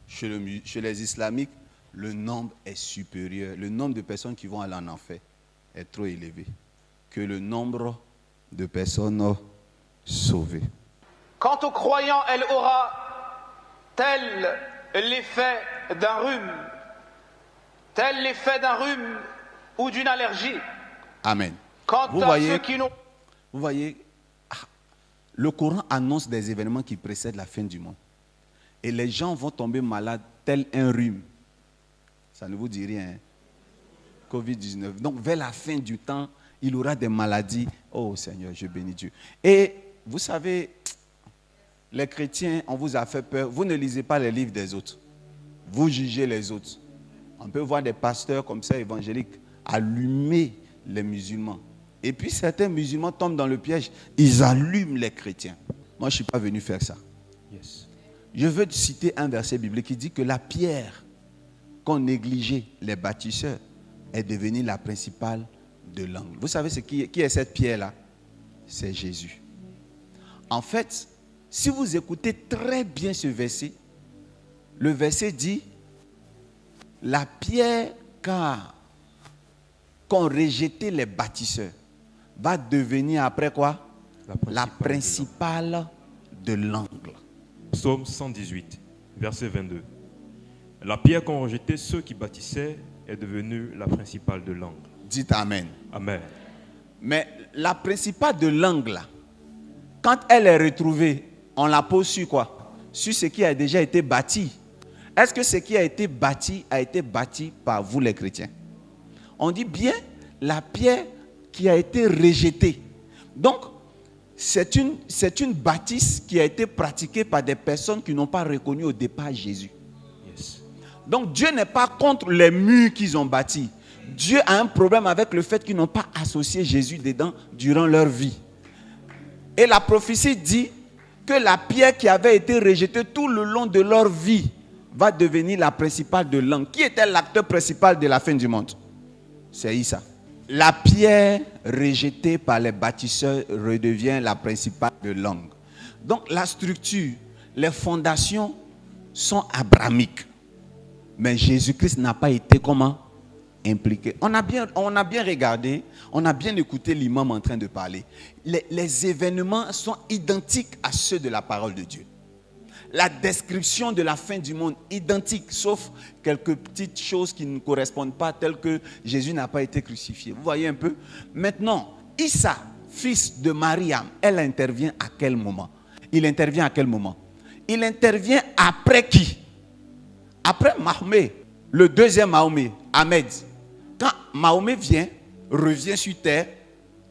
Chez les islamiques, le nombre est supérieur. Le nombre de personnes qui vont aller en enfer est trop élevé que le nombre de personnes sauvées. Quant aux croyants, elle aura tel l'effet d'un rhume. Tel l'effet d'un rhume ou d'une allergie. Amen. Quant à ceux qui n'ont... Vous voyez, le Coran annonce des événements qui précèdent la fin du monde. Et les gens vont tomber malades tel un rhume. Ça ne vous dit rien. Hein? Covid-19. Donc, vers la fin du temps, il y aura des maladies. Oh Seigneur, je bénis Dieu. Et vous savez, les chrétiens, on vous a fait peur. Vous ne lisez pas les livres des autres. Vous jugez les autres. On peut voir des pasteurs comme ça, évangéliques, allumer les musulmans. Et puis certains musulmans tombent dans le piège. Ils allument les chrétiens. Moi, je ne suis pas venu faire ça. Yes. Je veux citer un verset biblique qui dit que la pierre qu'ont négligé les bâtisseurs est devenue la principale de l'angle. Vous savez qui est cette pierre-là? C'est Jésus. En fait, si vous écoutez très bien ce verset, le verset dit, la pierre qu'ont rejeté les bâtisseurs va devenir après quoi? La principale de l'angle. Psaume 118, verset 22. La pierre qu'ont rejeté ceux qui bâtissaient est devenue la principale de l'angle. Dites Amen. Amen. Mais la principale de l'angle, quand elle est retrouvée, on la pose sur quoi? Sur ce qui a déjà été bâti. Est-ce que ce qui a été bâti par vous les chrétiens? On dit bien la pierre qui a été rejetée. Donc, c'est une bâtisse qui a été pratiquée par des personnes qui n'ont pas reconnu au départ Jésus. Yes. Donc, Dieu n'est pas contre les murs qu'ils ont bâtis. Dieu a un problème avec le fait qu'ils n'ont pas associé Jésus dedans durant leur vie. Et la prophétie dit que la pierre qui avait été rejetée tout le long de leur vie va devenir la principale de langue. Qui était l'acteur principal de la fin du monde? C'est Issa. La pierre rejetée par les bâtisseurs redevient la principale de langue. Donc la structure, les fondations sont abrahamiques. Mais Jésus-Christ n'a pas été comment? Impliqué. On a bien regardé, on a bien écouté l'imam en train de parler. Les événements sont identiques à ceux de la parole de Dieu. La description de la fin du monde, identique, sauf quelques petites choses qui ne correspondent pas, telles que Jésus n'a pas été crucifié. Vous voyez un peu? Maintenant, Issa, fils de Mariam, elle intervient à quel moment? Il intervient à quel moment? Il intervient après qui? Après Mahomet, le deuxième Mahomet, Ahmed. Quand Mahomet revient sur terre,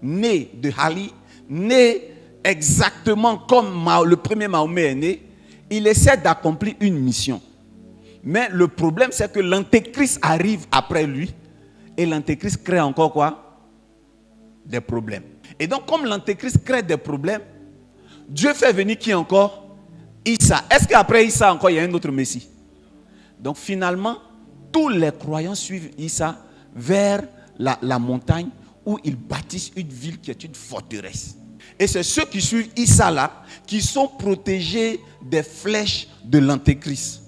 né de Ali, né exactement comme le premier Mahomet est né, il essaie d'accomplir une mission. Mais le problème, c'est que l'antéchrist arrive après lui et l'antéchrist crée encore quoi? Des problèmes. Et donc, comme l'antéchrist crée des problèmes, Dieu fait venir qui encore? Issa. Est-ce qu'après Issa encore, il y a un autre Messie? Donc, finalement, tous les croyants suivent Issa vers la montagne où ils bâtissent une ville qui est une forteresse. Et c'est ceux qui suivent Issa là qui sont protégés des flèches de l'antéchrist.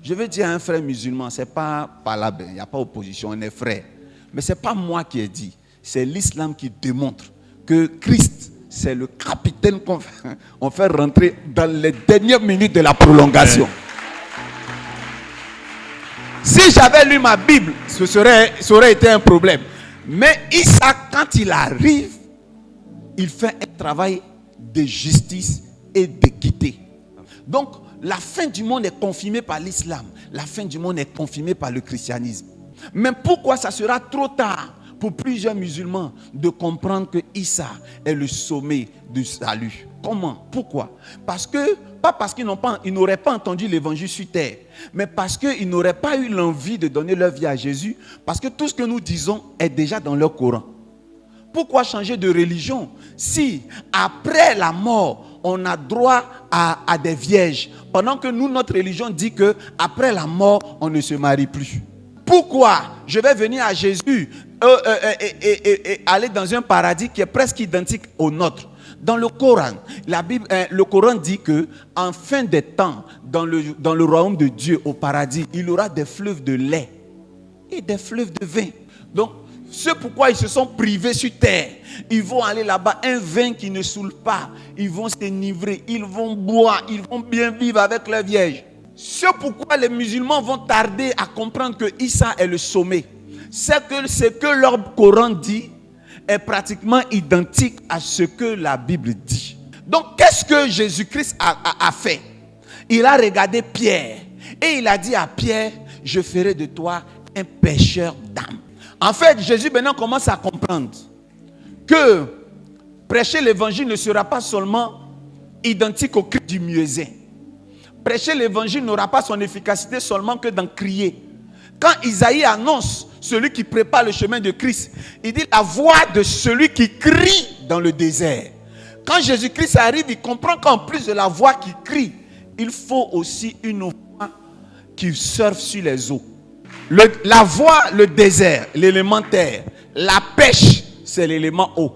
Je veux dire à un frère musulman, c'est pas là, il n'y a pas opposition, on est frères. Mais c'est pas moi qui ai dit, c'est l'islam qui démontre que Christ, c'est le capitaine qu'on fait rentrer dans les dernières minutes de la prolongation. Si j'avais lu ma Bible, ça aurait été un problème. Mais Issa, quand il arrive, il fait un travail de justice et d'équité. Donc, la fin du monde est confirmée par l'islam. La fin du monde est confirmée par le christianisme. Mais pourquoi ça sera trop tard pour plusieurs musulmans de comprendre que Issa est le sommet du salut? Comment? Pourquoi? Pas parce qu'ils n'auraient pas entendu l'évangile sur terre, mais parce qu'ils n'auraient pas eu l'envie de donner leur vie à Jésus, parce que tout ce que nous disons est déjà dans leur Coran. Pourquoi changer de religion si après la mort, on a droit à des vierges, pendant que nous, notre religion dit que après la mort, on ne se marie plus? Pourquoi je vais venir à Jésus et aller dans un paradis qui est presque identique au nôtre? Dans le Coran, le Coran dit que en fin des temps, dans le royaume de Dieu, au paradis, il y aura des fleuves de lait et des fleuves de vin. Donc, c'est pourquoi ils se sont privés sur terre. Ils vont aller là-bas, un vin qui ne saoule pas. Ils vont s'enivrer, ils vont boire, ils vont bien vivre avec leur vierge. C'est pourquoi les musulmans vont tarder à comprendre que Issa est le sommet. C'est que ce que leur Coran dit est pratiquement identique à ce que la Bible dit. Donc, qu'est-ce que Jésus-Christ a fait? Il a regardé Pierre et il a dit à Pierre, je ferai de toi un pêcheur d'âmes. En fait, Jésus maintenant commence à comprendre que prêcher l'évangile ne sera pas seulement identique au cri du muezzin. Prêcher l'évangile n'aura pas son efficacité seulement que d'en crier. Quand Isaïe annonce celui qui prépare le chemin de Christ, il dit la voix de celui qui crie dans le désert. Quand Jésus-Christ arrive, il comprend qu'en plus de la voix qui crie, il faut aussi une voix qui surfe sur les eaux. La voix, le désert, l'élément terre. La pêche, c'est l'élément eau.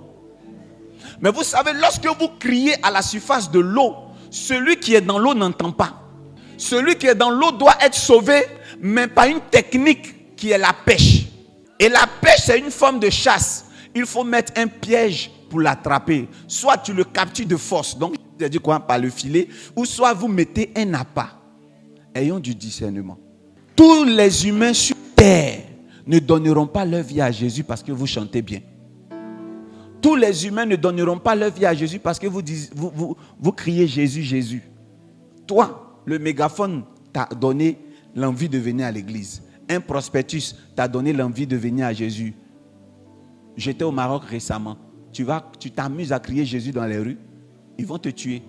Mais vous savez, lorsque vous criez à la surface de l'eau, celui qui est dans l'eau n'entend pas. Celui qui est dans l'eau doit être sauvé, mais par une technique qui est la pêche. Et la pêche, c'est une forme de chasse. Il faut mettre un piège pour l'attraper. Soit tu le captures de force, donc je dis quoi, par le filet, ou soit vous mettez un appât. Ayons du discernement. Tous les humains sur terre ne donneront pas leur vie à Jésus parce que vous chantez bien. Tous les humains ne donneront pas leur vie à Jésus parce que vous criez Jésus, Jésus. Toi, le mégaphone t'a donné l'envie de venir à l'église. Un prospectus t'a donné l'envie de venir à Jésus. J'étais au Maroc récemment. Tu t'amuses à crier Jésus dans les rues. Ils vont te tuer.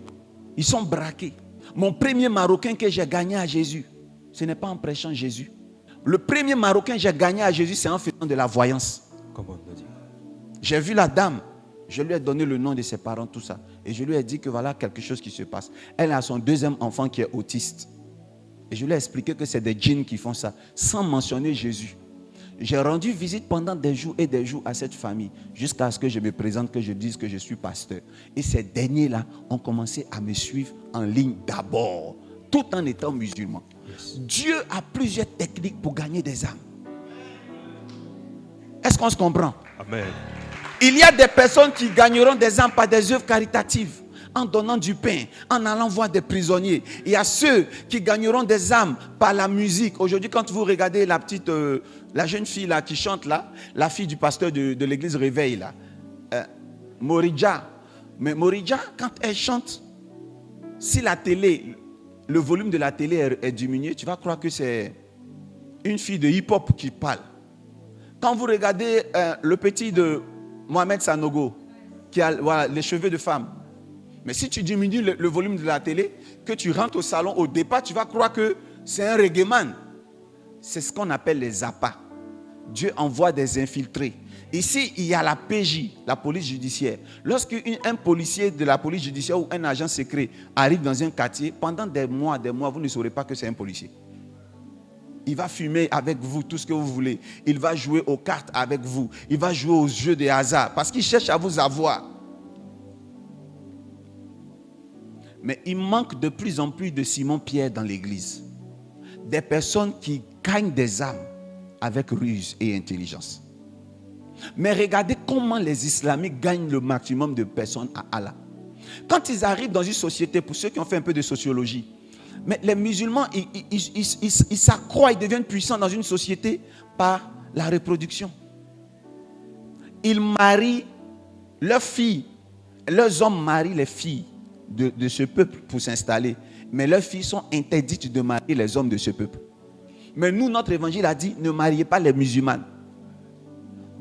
Ils sont braqués. Mon premier Marocain que j'ai gagné à Jésus, ce n'est pas en prêchant Jésus. Le premier Marocain que j'ai gagné à Jésus, c'est en faisant de la voyance. Comment on a dit? J'ai vu la dame. Je lui ai donné le nom de ses parents, tout ça. Et je lui ai dit que voilà quelque chose qui se passe. Elle a son deuxième enfant qui est autiste. Et je lui ai expliqué que c'est des djinns qui font ça, sans mentionner Jésus. J'ai rendu visite pendant des jours et des jours à cette famille, jusqu'à ce que je me présente, que je dise que je suis pasteur. Et ces derniers-là ont commencé à me suivre en ligne d'abord, tout en étant musulmans. Yes. Dieu a plusieurs techniques pour gagner des âmes. Est-ce qu'on se comprend? Amen. Il y a des personnes qui gagneront des âmes par des œuvres caritatives, en donnant du pain, en allant voir des prisonniers. Il y a ceux qui gagneront des âmes par la musique. Aujourd'hui, quand vous regardez la jeune fille là qui chante là, la fille du pasteur de l'église Réveil là, Moridja. Mais Moridja, quand elle chante, si la télé, le volume de la télé est diminué, tu vas croire que c'est une fille de hip-hop qui parle. Quand vous regardez le petit de Mohamed Sanogo, qui a voilà, les cheveux de femme, mais si tu diminues le volume de la télé, que tu rentres au salon, au départ, tu vas croire que c'est un reggaeman. C'est ce qu'on appelle les appâts. Dieu envoie des infiltrés. Ici, il y a la PJ, la police judiciaire. Lorsqu'un policier de la police judiciaire ou un agent secret arrive dans un quartier, pendant des mois, vous ne saurez pas que c'est un policier. Il va fumer avec vous tout ce que vous voulez. Il va jouer aux cartes avec vous. Il va jouer aux jeux de hasard parce qu'il cherche à vous avoir. Mais il manque de plus en plus de Simon-Pierre dans l'église. Des personnes qui gagnent des âmes avec ruse et intelligence. Mais regardez comment les islamiques gagnent le maximum de personnes à Allah. Quand ils arrivent dans une société, pour ceux qui ont fait un peu de sociologie, mais les musulmans, ils s'accroient, ils deviennent puissants dans une société par la reproduction. Ils marient leurs filles, leurs hommes marient les filles de ce peuple pour s'installer. Mais leurs filles sont interdites de marier les hommes de ce peuple. Mais nous, notre évangile a dit, ne mariez pas les musulmanes.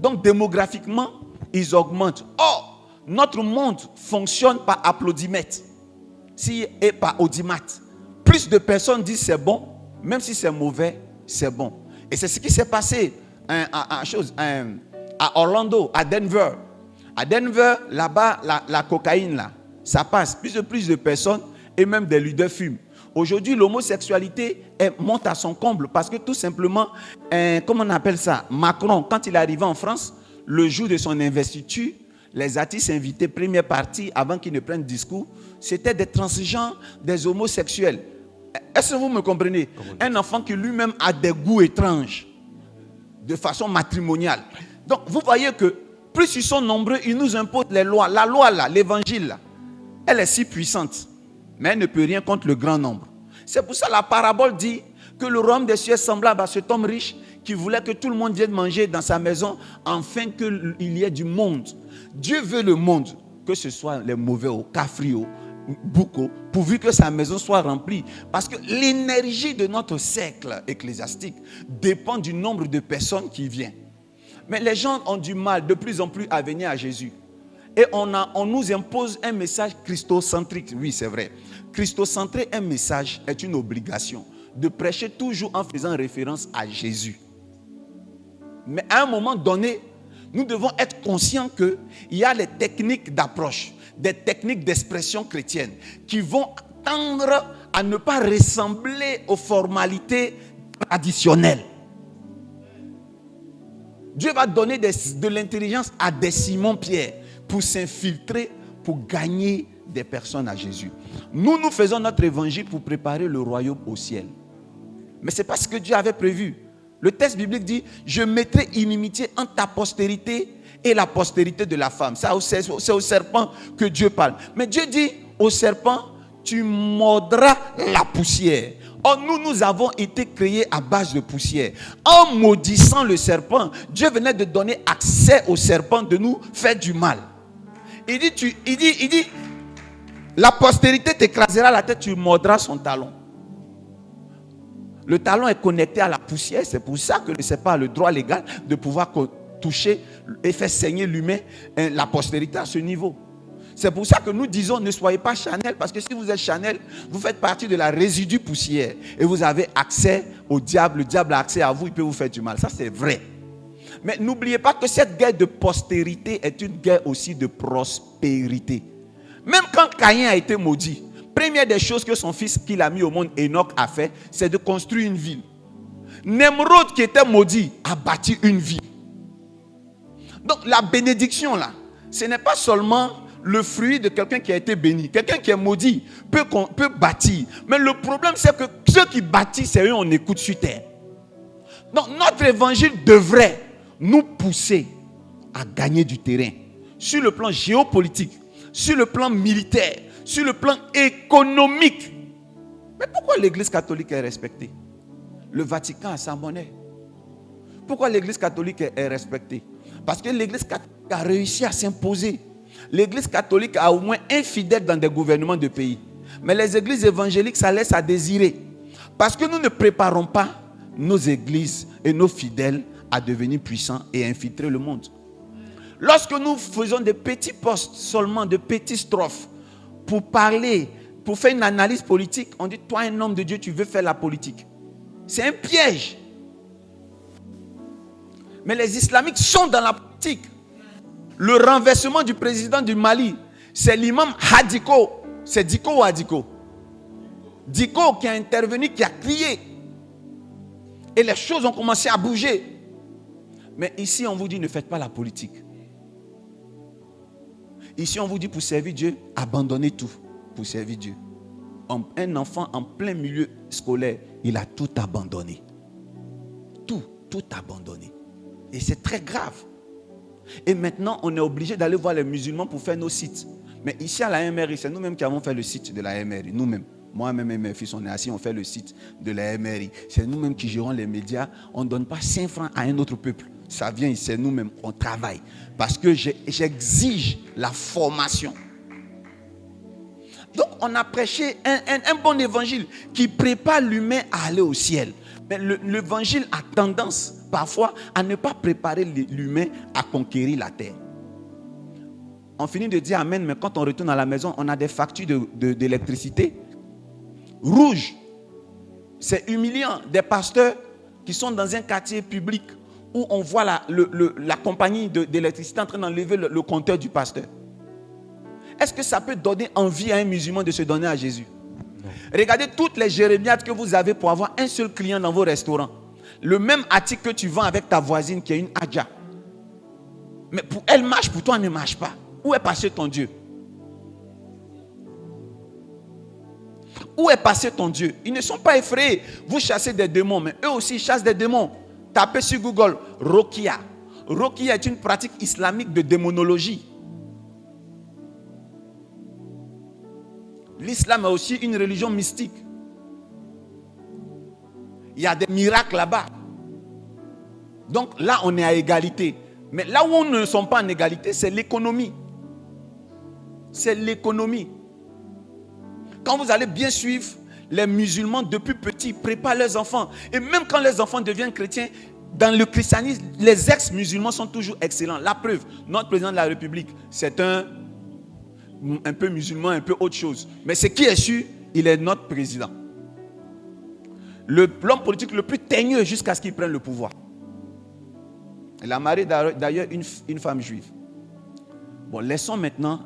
Donc démographiquement, ils augmentent. Or, notre monde fonctionne par applaudimètre et par audimat. Plus de personnes disent c'est bon, même si c'est mauvais, c'est bon. Et c'est ce qui s'est passé à Orlando, à Denver. À Denver, là-bas, la cocaïne, là, ça passe. Plus de personnes et même des leaders fument. Aujourd'hui, l'homosexualité monte à son comble parce que tout simplement, comment on appelle ça? Macron, quand il est arrivé en France, le jour de son investiture, les artistes invités, première partie, avant qu'ils ne prennent discours, c'était des transgenres, des homosexuels. Est-ce que vous me comprenez? Un enfant qui lui-même a des goûts étranges, de façon matrimoniale. Donc, vous voyez que plus ils sont nombreux, ils nous imposent les lois. La loi, là, l'évangile, là, elle est si puissante, mais elle ne peut rien contre le grand nombre. C'est pour ça que la parabole dit que le royaume des cieux est semblable à cet homme riche qui voulait que tout le monde vienne manger dans sa maison afin qu'il y ait du monde. Dieu veut le monde, que ce soit les mauvais, au cafrio, bouco, pourvu que sa maison soit remplie. Parce que l'énergie de notre siècle ecclésiastique dépend du nombre de personnes qui viennent. Mais les gens ont du mal de plus en plus à venir à Jésus. Et on nous impose un message christocentrique. Oui, c'est vrai. Christocentrer un message est une obligation. De prêcher toujours en faisant référence à Jésus. Mais à un moment donné, nous devons être conscients qu'il y a les techniques d'approche, des techniques d'expression chrétienne qui vont tendre à ne pas ressembler aux formalités traditionnelles. Dieu va donner de l'intelligence à des Simon-Pierre pour s'infiltrer, pour gagner des personnes à Jésus. Nous faisons notre évangile pour préparer le royaume au ciel. Mais ce n'est pas ce que Dieu avait prévu. Le texte biblique dit, je mettrai inimitié entre ta postérité et la postérité de la femme. C'est au serpent que Dieu parle. Mais Dieu dit au serpent, tu mordras la poussière. Or, nous avons été créés à base de poussière. En maudissant le serpent, Dieu venait de donner accès au serpent de nous faire du mal. Il dit, la postérité t'écrasera la tête, tu mordras son talon. Le talon est connecté à la poussière, c'est pour ça que ce n'est pas le droit légal de pouvoir toucher et faire saigner l'humain, la postérité à ce niveau. C'est pour ça que nous disons ne soyez pas charnel, parce que si vous êtes charnel, vous faites partie de la résidus poussière et vous avez accès au diable, le diable a accès à vous, il peut vous faire du mal. Ça c'est vrai. Mais n'oubliez pas que cette guerre de postérité est une guerre aussi de prospérité. Même quand Caïn a été maudit, première des choses que son fils qu'il a mis au monde, Enoch, a fait, c'est de construire une ville. Nemrod qui était maudit a bâti une ville. Donc la bénédiction là, ce n'est pas seulement le fruit de quelqu'un qui a été béni. Quelqu'un qui est maudit peut bâtir. Mais le problème c'est que ceux qui bâtissent, c'est eux on écoute sur terre. Donc notre évangile devrait nous pousser à gagner du terrain. Sur le plan géopolitique, sur le plan militaire, sur le plan économique. Mais pourquoi l'église catholique est respectée? Le Vatican a sa monnaie. Pourquoi l'église catholique est respectée? Parce que l'église catholique a réussi à s'imposer. L'église catholique a au moins un fidèle dans des gouvernements de pays. Mais les églises évangéliques, ça laisse à désirer. Parce que nous ne préparons pas nos églises et nos fidèles à devenir puissants et infiltrer le monde. Lorsque nous faisons des petits postes seulement, de petites strophes, pour parler, pour faire une analyse politique, on dit, toi un homme de Dieu, tu veux faire la politique. C'est un piège. Mais les islamiques sont dans la politique. Le renversement du président du Mali, c'est l'imam Hadiko. C'est Diko ou Hadiko? Diko qui a intervenu, qui a crié. Et les choses ont commencé à bouger. Mais ici, on vous dit, ne faites pas la politique. Ici, on vous dit, pour servir Dieu, abandonnez tout pour servir Dieu. Un enfant en plein milieu scolaire, il a tout abandonné. Tout abandonné. Et c'est très grave. Et maintenant, on est obligé d'aller voir les musulmans pour faire nos sites. Mais ici à la MRI, c'est nous-mêmes qui avons fait le site de la MRI. Nous-mêmes. Moi-même et mes fils, on est assis, on fait le site de la MRI. C'est nous-mêmes qui gérons les médias. On ne donne pas 5 francs à un autre peuple. Ça vient, c'est nous-mêmes, on travaille. Parce que j'exige la formation. Donc, on a prêché un bon évangile qui prépare l'humain à aller au ciel. Mais l'évangile a tendance, parfois, à ne pas préparer l'humain à conquérir la terre. On finit de dire amen, mais quand on retourne à la maison, on a des factures d'électricité rouges. C'est humiliant. Des pasteurs qui sont dans un quartier public où on voit la compagnie d'électricité en train d'enlever le compteur du pasteur. Est-ce que ça peut donner envie à un musulman de se donner à Jésus? Non. Regardez toutes les jérémiades que vous avez pour avoir un seul client dans vos restaurants. Le même article que tu vends avec ta voisine qui est une hadja. Mais pour elle marche, pour toi elle ne marche pas. Où est passé ton Dieu? Où est passé ton Dieu? Ils ne sont pas effrayés. Vous chassez des démons, mais eux aussi chassent des démons. Tapez sur Google, Rokia. Rokia est une pratique islamique de démonologie. L'islam est aussi une religion mystique. Il y a des miracles là-bas. Donc là, on est à égalité. Mais là où on ne sont pas en égalité, c'est l'économie. C'est l'économie. Quand vous allez bien suivre, les musulmans depuis petits préparent leurs enfants. Et même quand les enfants deviennent chrétiens, dans le christianisme, les ex-musulmans sont toujours excellents. La preuve, notre président de la République, c'est un peu musulman, un peu autre chose. Mais ce qui est sûr, il est notre président. L'homme politique le plus teigneux jusqu'à ce qu'il prenne le pouvoir. Il a marié d'ailleurs une femme juive. Bon, laissons maintenant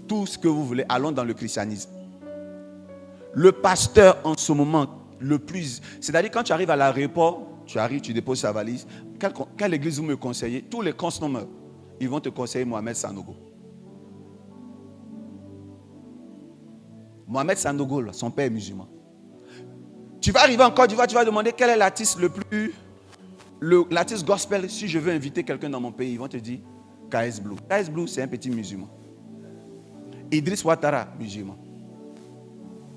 tout ce que vous voulez. Allons dans le christianisme. Le pasteur en ce moment, le plus... C'est-à-dire quand tu arrives à l'aéroport, tu arrives, tu déposes sa valise. Quelle église vous me conseillez? Tous les consommateurs, ils vont te conseiller Mohamed Sanogo. Mohamed Sanogo, son père est musulman. Tu vas arriver en Côte d'Ivoire, tu vas demander quel est l'artiste l'artiste gospel, si je veux inviter quelqu'un dans mon pays, ils vont te dire KS Blue. KS Blue, c'est un petit musulman. Idriss Ouattara, musulman.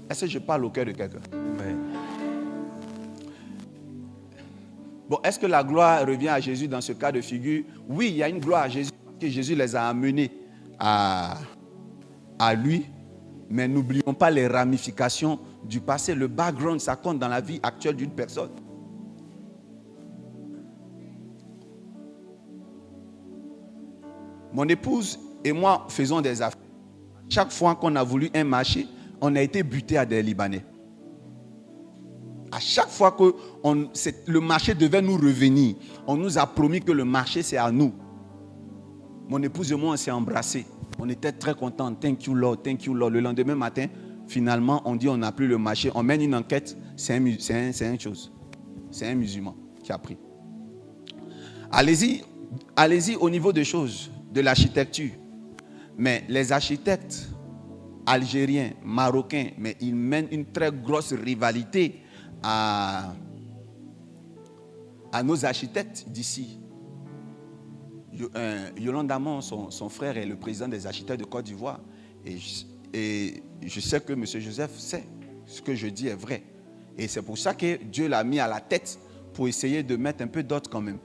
Est-ce que je parle au cœur de quelqu'un? Oui. Bon, est-ce que la gloire revient à Jésus dans ce cas de figure? Oui, il y a une gloire à Jésus, parce que Jésus les a amenés à lui, mais n'oublions pas les ramifications du passé. Le background, ça compte dans la vie actuelle d'une personne. Mon épouse et moi faisons des affaires. Chaque fois qu'on a voulu un marché, on a été buté à des Libanais. À chaque fois que le marché devait nous revenir, on nous a promis que le marché c'est à nous. Mon épouse et moi on s'est embrassés. On était très contents. Thank you Lord, thank you Lord. Le lendemain matin, finalement, on dit on n'a plus le marché. On mène une enquête. C'est une chose. C'est un musulman qui a pris. Allez-y au niveau des choses, de l'architecture. Mais les architectes algériens, marocains, mais ils mènent une très grosse rivalité à nos architectes d'ici. Yolande Amon, son frère, est le président des architectes de Côte d'Ivoire. Et je sais que M. Joseph sait ce que je dis est vrai. Et c'est pour ça que Dieu l'a mis à la tête pour essayer de mettre un peu d'autres quand même.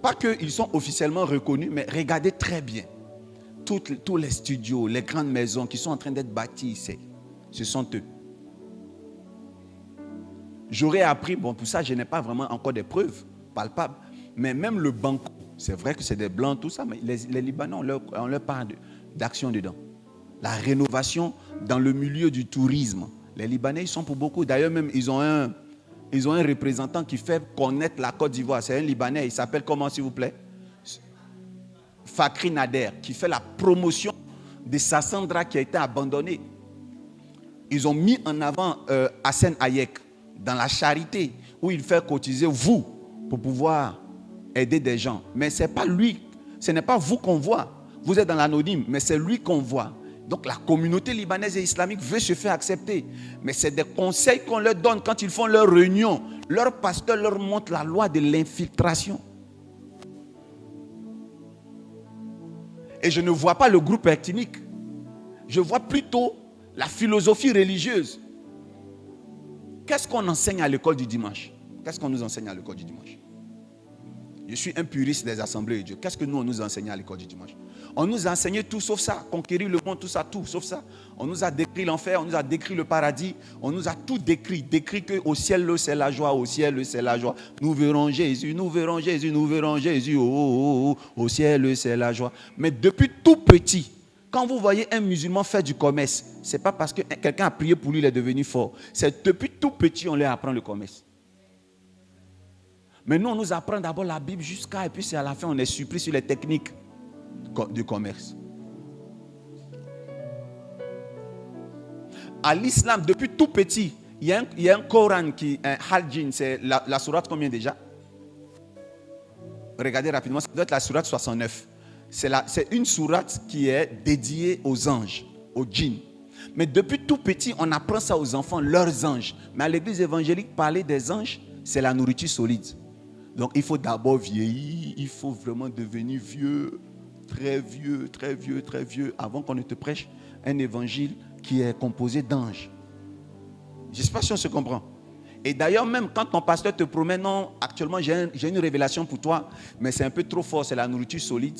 Pas qu'ils sont officiellement reconnus, mais regardez très bien. Tous les studios, les grandes maisons qui sont en train d'être bâties ici, ce sont eux. J'aurais appris, bon pour ça je n'ai pas vraiment encore des preuves palpables, mais même le Banco, c'est vrai que c'est des blancs, tout ça, mais les Libanais, on leur parle d'action dedans. La rénovation dans le milieu du tourisme. Les Libanais, ils sont pour beaucoup. D'ailleurs, même, ils ont un représentant qui fait connaître la Côte d'Ivoire. C'est un Libanais, il s'appelle comment, s'il vous plaît? Fakri Nader, qui fait la promotion de Sassandra qui a été abandonnée. Ils ont mis en avant Hassan Hayek dans la charité, où il fait cotiser vous pour pouvoir aider des gens. Mais ce n'est pas lui, ce n'est pas vous qu'on voit. Vous êtes dans l'anonyme, mais c'est lui qu'on voit. Donc la communauté libanaise et islamique veut se faire accepter. Mais c'est des conseils qu'on leur donne quand ils font leur réunion. Leur pasteur leur montre la loi de l'infiltration. Et je ne vois pas le groupe ethnique. Je vois plutôt la philosophie religieuse. Qu'est-ce qu'on enseigne à l'école du dimanche? Qu'est-ce qu'on nous enseigne à l'école du dimanche? Je suis un puriste des assemblées de Dieu. Qu'est-ce que nous, on nous enseigne à l'école du dimanche? On nous a enseigné tout sauf ça. Conquérir le monde, tout ça, tout sauf ça. On nous a décrit l'enfer, on nous a décrit le paradis. On nous a tout décrit. Décrit qu'au ciel, c'est la joie. Au ciel, c'est la joie. Nous verrons Jésus, nous verrons Jésus, nous verrons Jésus. Oh, oh, oh. Au ciel, c'est la joie. Mais depuis tout petit, quand vous voyez un musulman faire du commerce, ce n'est pas parce que quelqu'un a prié pour lui, il est devenu fort. C'est depuis tout petit, on leur apprend le commerce. Mais nous, on nous apprend d'abord la Bible jusqu'à, et puis c'est à la fin, on est surpris sur les techniques du commerce. À l'islam, depuis tout petit, il y a un Coran qui, un Al-Jinn, c'est la sourate combien déjà? Regardez rapidement, ça doit être la sourate 69. C'est une sourate qui est dédiée aux anges, aux djinns. Mais depuis tout petit, on apprend ça aux enfants, leurs anges. Mais à l'église évangélique, parler des anges, c'est la nourriture solide. Donc il faut d'abord vieillir, il faut vraiment devenir vieux, très vieux, très vieux, très vieux, avant qu'on ne te prêche un évangile qui est composé d'anges. Je ne sais pas si on se comprend. Et d'ailleurs, même quand ton pasteur te promet, non, actuellement j'ai une révélation pour toi, mais c'est un peu trop fort, c'est la nourriture solide.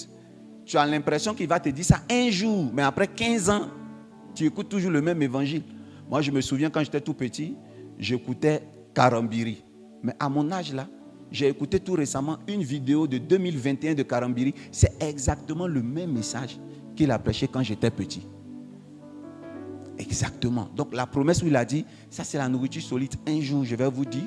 Tu as l'impression qu'il va te dire ça un jour, mais après 15 ans, tu écoutes toujours le même évangile. Moi, je me souviens quand j'étais tout petit, j'écoutais Karambiri. Mais à mon âge là, j'ai écouté tout récemment une vidéo de 2021 de Karambiri. C'est exactement le même message qu'il a prêché quand j'étais petit. Exactement. Donc la promesse où il a dit, ça c'est la nourriture solide. Un jour, je vais vous dire,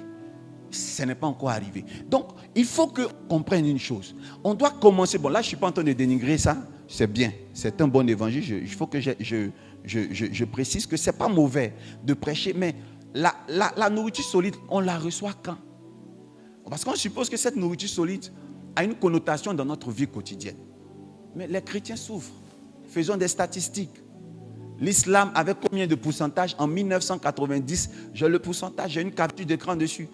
ce n'est pas encore arrivé. Donc, il faut qu'on comprenne une chose. On doit commencer. Bon, là, je ne suis pas en train de dénigrer ça. C'est bien. C'est un bon évangile. Il faut que je précise que ce n'est pas mauvais de prêcher. Mais la nourriture solide, on la reçoit quand? Parce qu'on suppose que cette nourriture solide a une connotation dans notre vie quotidienne. Mais les chrétiens souffrent. Faisons des statistiques. L'islam avait combien de pourcentage? En 1990, j'ai le pourcentage, j'ai une capture d'écran dessus.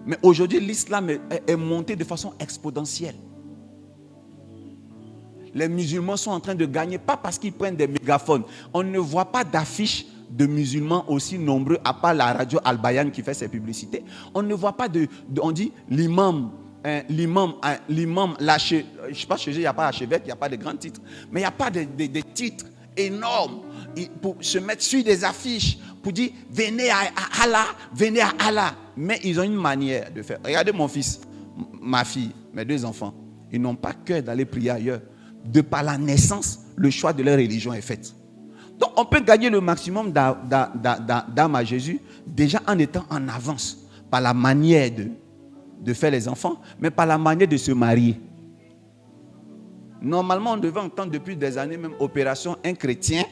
Mais aujourd'hui, l'islam est monté de façon exponentielle. Les musulmans sont en train de gagner, pas parce qu'ils prennent des mégaphones. On ne voit pas d'affiches de musulmans aussi nombreux, à part la radio Al-Bayan qui fait ses publicités. On ne voit pas on dit l'imam l'imam, je pense que chez eux, il n'y a pas archevêque, il n'y a pas de grands titres, mais il n'y a pas de titres énormes pour se mettre sur des affiches, pour dire venez à Allah, venez à Allah. Mais ils ont une manière de faire. Regardez mon fils, ma fille, mes 2 enfants, ils n'ont pas cœur d'aller prier ailleurs. De par la naissance, le choix de leur religion est fait. Donc on peut gagner le maximum d'âme à Jésus déjà en étant en avance par la manière de faire les enfants, mais par la manière de se marier. Normalement, on devait entendre depuis des années même opération un chrétien,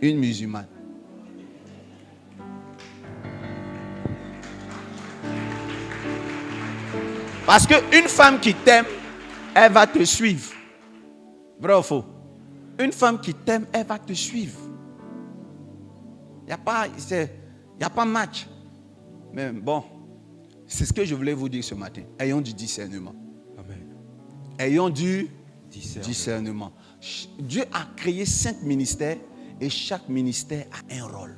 une musulmane. Parce qu'une femme qui t'aime, elle va te suivre. Vrai ou faux? Une femme qui t'aime, elle va te suivre. Il n'y a pas match. Mais bon, c'est ce que je voulais vous dire ce matin. Ayons du discernement. Amen. Ayons du discernement. Dieu a créé 5 ministères et chaque ministère a un rôle.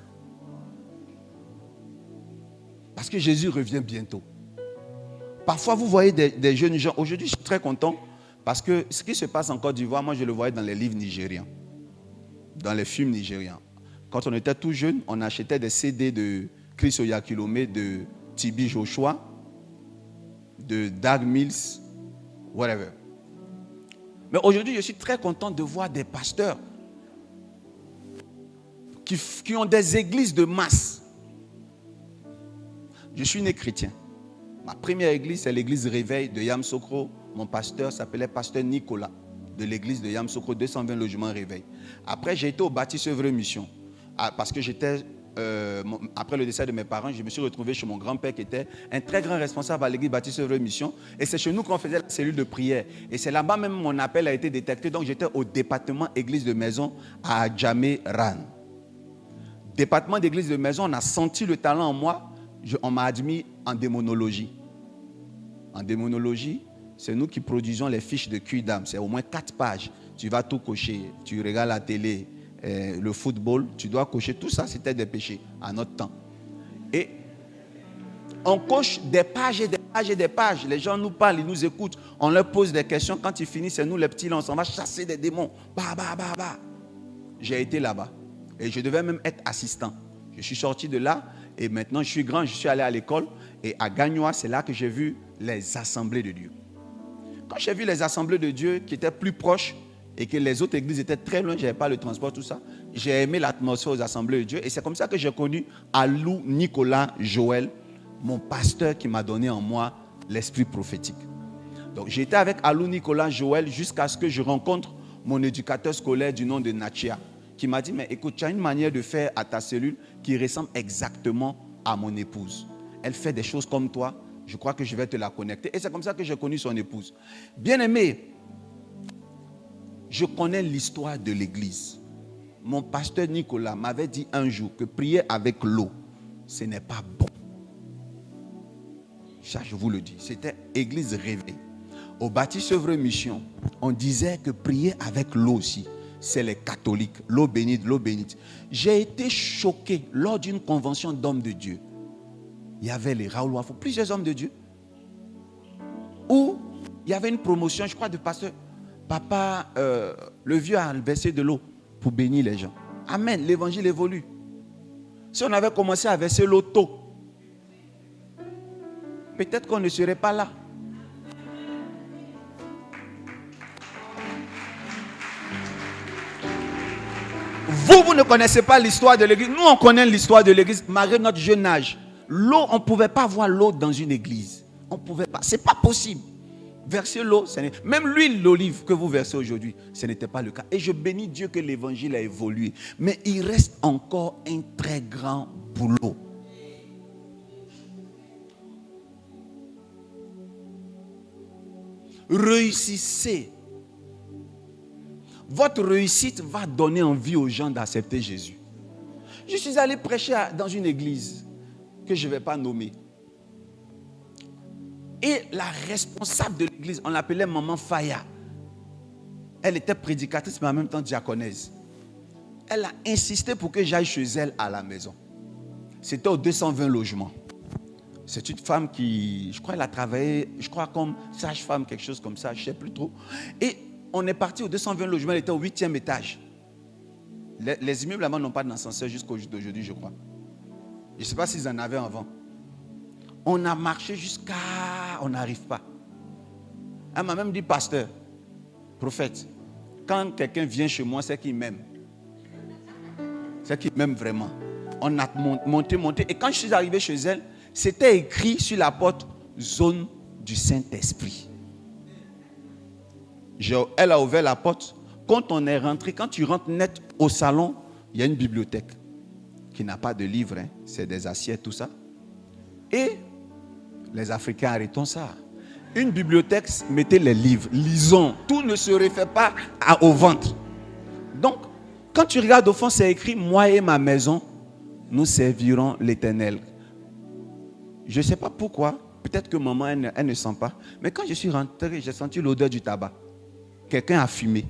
Parce que Jésus revient bientôt. Parfois, vous voyez des jeunes gens. Aujourd'hui, je suis très content parce que ce qui se passe en Côte d'Ivoire, moi, je le voyais dans les livres nigérians, dans les films nigérians. Quand on était tout jeune, on achetait des CD de Chris Oyakhilome, de Tibi Joshua, de Dag Mills, whatever. Mais aujourd'hui, je suis très content de voir des pasteurs qui ont des églises de masse. Je suis né chrétien. Ma première église, c'est l'église Réveil de Yamsokro. Mon pasteur s'appelait pasteur Nicolas, de l'église de Yamsokro, 220 logements Réveil. Après, j'ai été au Baptiste Œuvre Mission. Parce que après le décès de mes parents, je me suis retrouvé chez mon grand-père qui était un très grand responsable à l'église Baptiste Œuvre Mission. Et c'est chez nous qu'on faisait la cellule de prière. Et c'est là-bas même mon appel a été détecté. Donc j'étais au département église de maison à Djamé Ran. Département d'église de maison, on a senti le talent en moi. On m'a admis en démonologie. En démonologie, c'est nous qui produisons les fiches de QDAM. C'est au moins 4 pages. Tu vas tout cocher. Tu regardes la télé, le football. Tu dois cocher. Tout ça, c'était des péchés à notre temps. Et on coche des pages et des pages et des pages. Les gens nous parlent, ils nous écoutent. On leur pose des questions. Quand ils finissent, c'est nous les petits, là, on s'en va chasser des démons. Bah. J'ai été là-bas. Et je devais même être assistant. Je suis sorti de là. Et maintenant, je suis grand, je suis allé à l'école. Et à Gagnoa, c'est là que j'ai vu les assemblées de Dieu. Quand j'ai vu les assemblées de Dieu qui étaient plus proches et que les autres églises étaient très loin, je n'avais pas le transport, tout ça, j'ai aimé l'atmosphère aux assemblées de Dieu. Et c'est comme ça que j'ai connu Alou Nicolas Joël, mon pasteur qui m'a donné en moi l'esprit prophétique. Donc j'étais avec Alou Nicolas Joël jusqu'à ce que je rencontre mon éducateur scolaire du nom de Nachia, qui m'a dit, mais écoute, tu as une manière de faire à ta cellule qui ressemble exactement à mon épouse. Elle fait des choses comme toi, je crois que je vais te la connecter. Et c'est comme ça que j'ai connu son épouse. Bien-aimé, je connais l'histoire de l'église. Mon pasteur Nicolas m'avait dit un jour que prier avec l'eau, ce n'est pas bon. Ça, je vous le dis, c'était église Réveil. Au Baptiste Œuvre Mission, on disait que prier avec l'eau aussi, c'est les catholiques, l'eau bénite, l'eau bénite. J'ai été choqué lors d'une convention d'hommes de Dieu. Il y avait les Raoul Wafo, plusieurs hommes de Dieu, où il y avait une promotion, je crois, de pasteur. Papa, le vieux a versé de l'eau pour bénir les gens. Amen, l'évangile évolue. Si on avait commencé à verser l'eau tôt, peut-être qu'on ne serait pas là. Vous ne connaissez pas l'histoire de l'église. Nous, on connaît l'histoire de l'église, malgré notre jeune âge. L'eau, on ne pouvait pas voir l'eau dans une église. On ne pouvait pas. Ce n'est pas possible. Verser l'eau, même l'huile d'olive que vous versez aujourd'hui, ce n'était pas le cas. Et je bénis Dieu que l'évangile a évolué. Mais il reste encore un très grand boulot. Réussissez. Votre réussite va donner envie aux gens d'accepter Jésus. Je suis allé prêcher dans une église que je ne vais pas nommer. Et la responsable de l'église, on l'appelait Maman Faya. Elle était prédicatrice, mais en même temps diaconèse. Elle a insisté pour que j'aille chez elle à la maison. C'était aux 220 logements. C'est une femme qui, je crois, elle a travaillé, comme sage-femme, quelque chose comme ça, je ne sais plus trop. Et on est parti au 220 logements, elle était au 8e étage. Les immeubles là-bas n'ont pas d'ascenseur jusqu'au jour d'aujourd'hui, je crois. Je ne sais pas s'ils en avaient avant. On a marché jusqu'à... On n'arrive pas. Elle m'a même dit, pasteur, prophète, quand quelqu'un vient chez moi, c'est qu'il m'aime. C'est qu'il m'aime vraiment. On a monté. Et quand je suis arrivé chez elle, c'était écrit sur la porte, zone du Saint-Esprit. Elle a ouvert la porte. Quand on est rentré, quand tu rentres net au salon, il y a une bibliothèque qui n'a pas de livres, hein, c'est des assiettes, tout ça. Et les Africains, arrêtons ça. Une bibliothèque, mettez les livres, lisons. Tout ne se réfère pas au ventre. Donc, quand tu regardes au fond, c'est écrit, moi et ma maison, nous servirons l'Éternel. Je ne sais pas pourquoi, peut-être que maman, elle ne sent pas. Mais quand je suis rentré, j'ai senti l'odeur du tabac. Quelqu'un a fumé.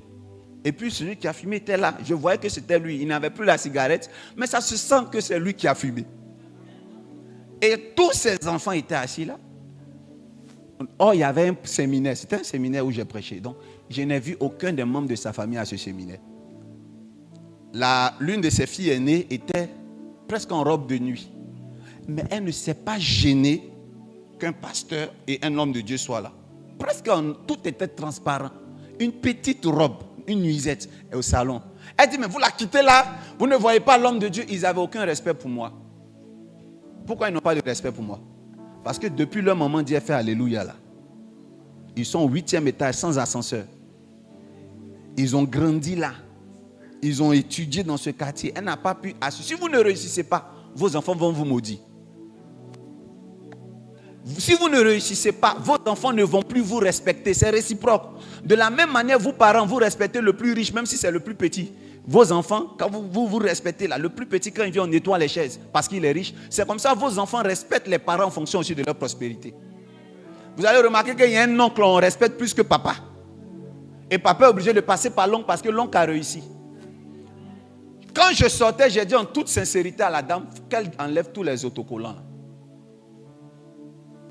Et puis celui qui a fumé était là. Je voyais que c'était lui. Il n'avait plus la cigarette, mais ça se sent que c'est lui qui a fumé. Et tous ces enfants étaient assis là. Oh, il y avait un séminaire. C'était un séminaire où j'ai prêché. Donc, je n'ai vu aucun des membres de sa famille à ce séminaire. L'une de ses filles aînées était presque en robe de nuit. Mais elle ne s'est pas gênée qu'un pasteur et un homme de Dieu soient là. Presque tout était transparent. Une petite robe, une nuisette au salon. Elle dit, mais vous la quittez là, vous ne voyez pas l'homme de Dieu. Ils n'avaient aucun respect pour moi. Pourquoi ils n'ont pas de respect pour moi? Parce que depuis le moment d'y faire alléluia là, ils sont au 8e étage sans ascenseur. Ils ont grandi là. Ils ont étudié dans ce quartier. Elle n'a pas pu assurer. Si vous ne réussissez pas, vos enfants vont vous maudire. Si vous ne réussissez pas, vos enfants ne vont plus vous respecter. C'est réciproque. De la même manière, vous parents, vous respectez le plus riche, même si c'est le plus petit. Vos enfants, quand vous respectez là, le plus petit, quand il vient, on nettoie les chaises parce qu'il est riche. C'est comme ça, vos enfants respectent les parents en fonction aussi de leur prospérité. Vous allez remarquer qu'il y a un oncle qu'on respecte plus que papa. Et papa est obligé de passer par l'oncle parce que l'oncle a réussi. Quand je sortais, j'ai dit en toute sincérité à la dame qu'elle enlève tous les autocollants.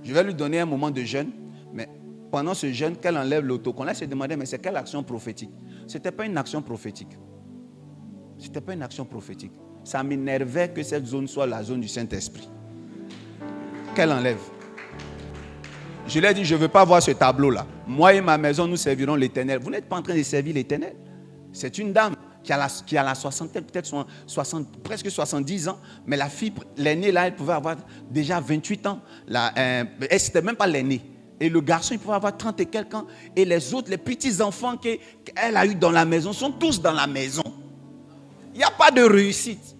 Je vais lui donner un moment de jeûne, mais pendant ce jeûne, qu'elle enlève l'autocollant. Elle s'est demandé, mais c'est quelle action prophétique? Ce n'était pas une action prophétique. Ce n'était pas une action prophétique. Ça m'énervait que cette zone soit la zone du Saint-Esprit. Qu'elle enlève. Je lui ai dit, je ne veux pas voir ce tableau-là. Moi et ma maison, nous servirons l'Éternel. Vous n'êtes pas en train de servir l'Éternel. C'est une dame qui a la soixantaine, peut-être presque 70 ans. Mais la fille, l'aînée là, elle pouvait avoir déjà 28 ans. Elle n'était même pas l'aînée. Et le garçon, il pouvait avoir 30 et quelques ans. Et les autres, les petits-enfants qu'elle a eu dans la maison, sont tous dans la maison. Il n'y a pas de réussite.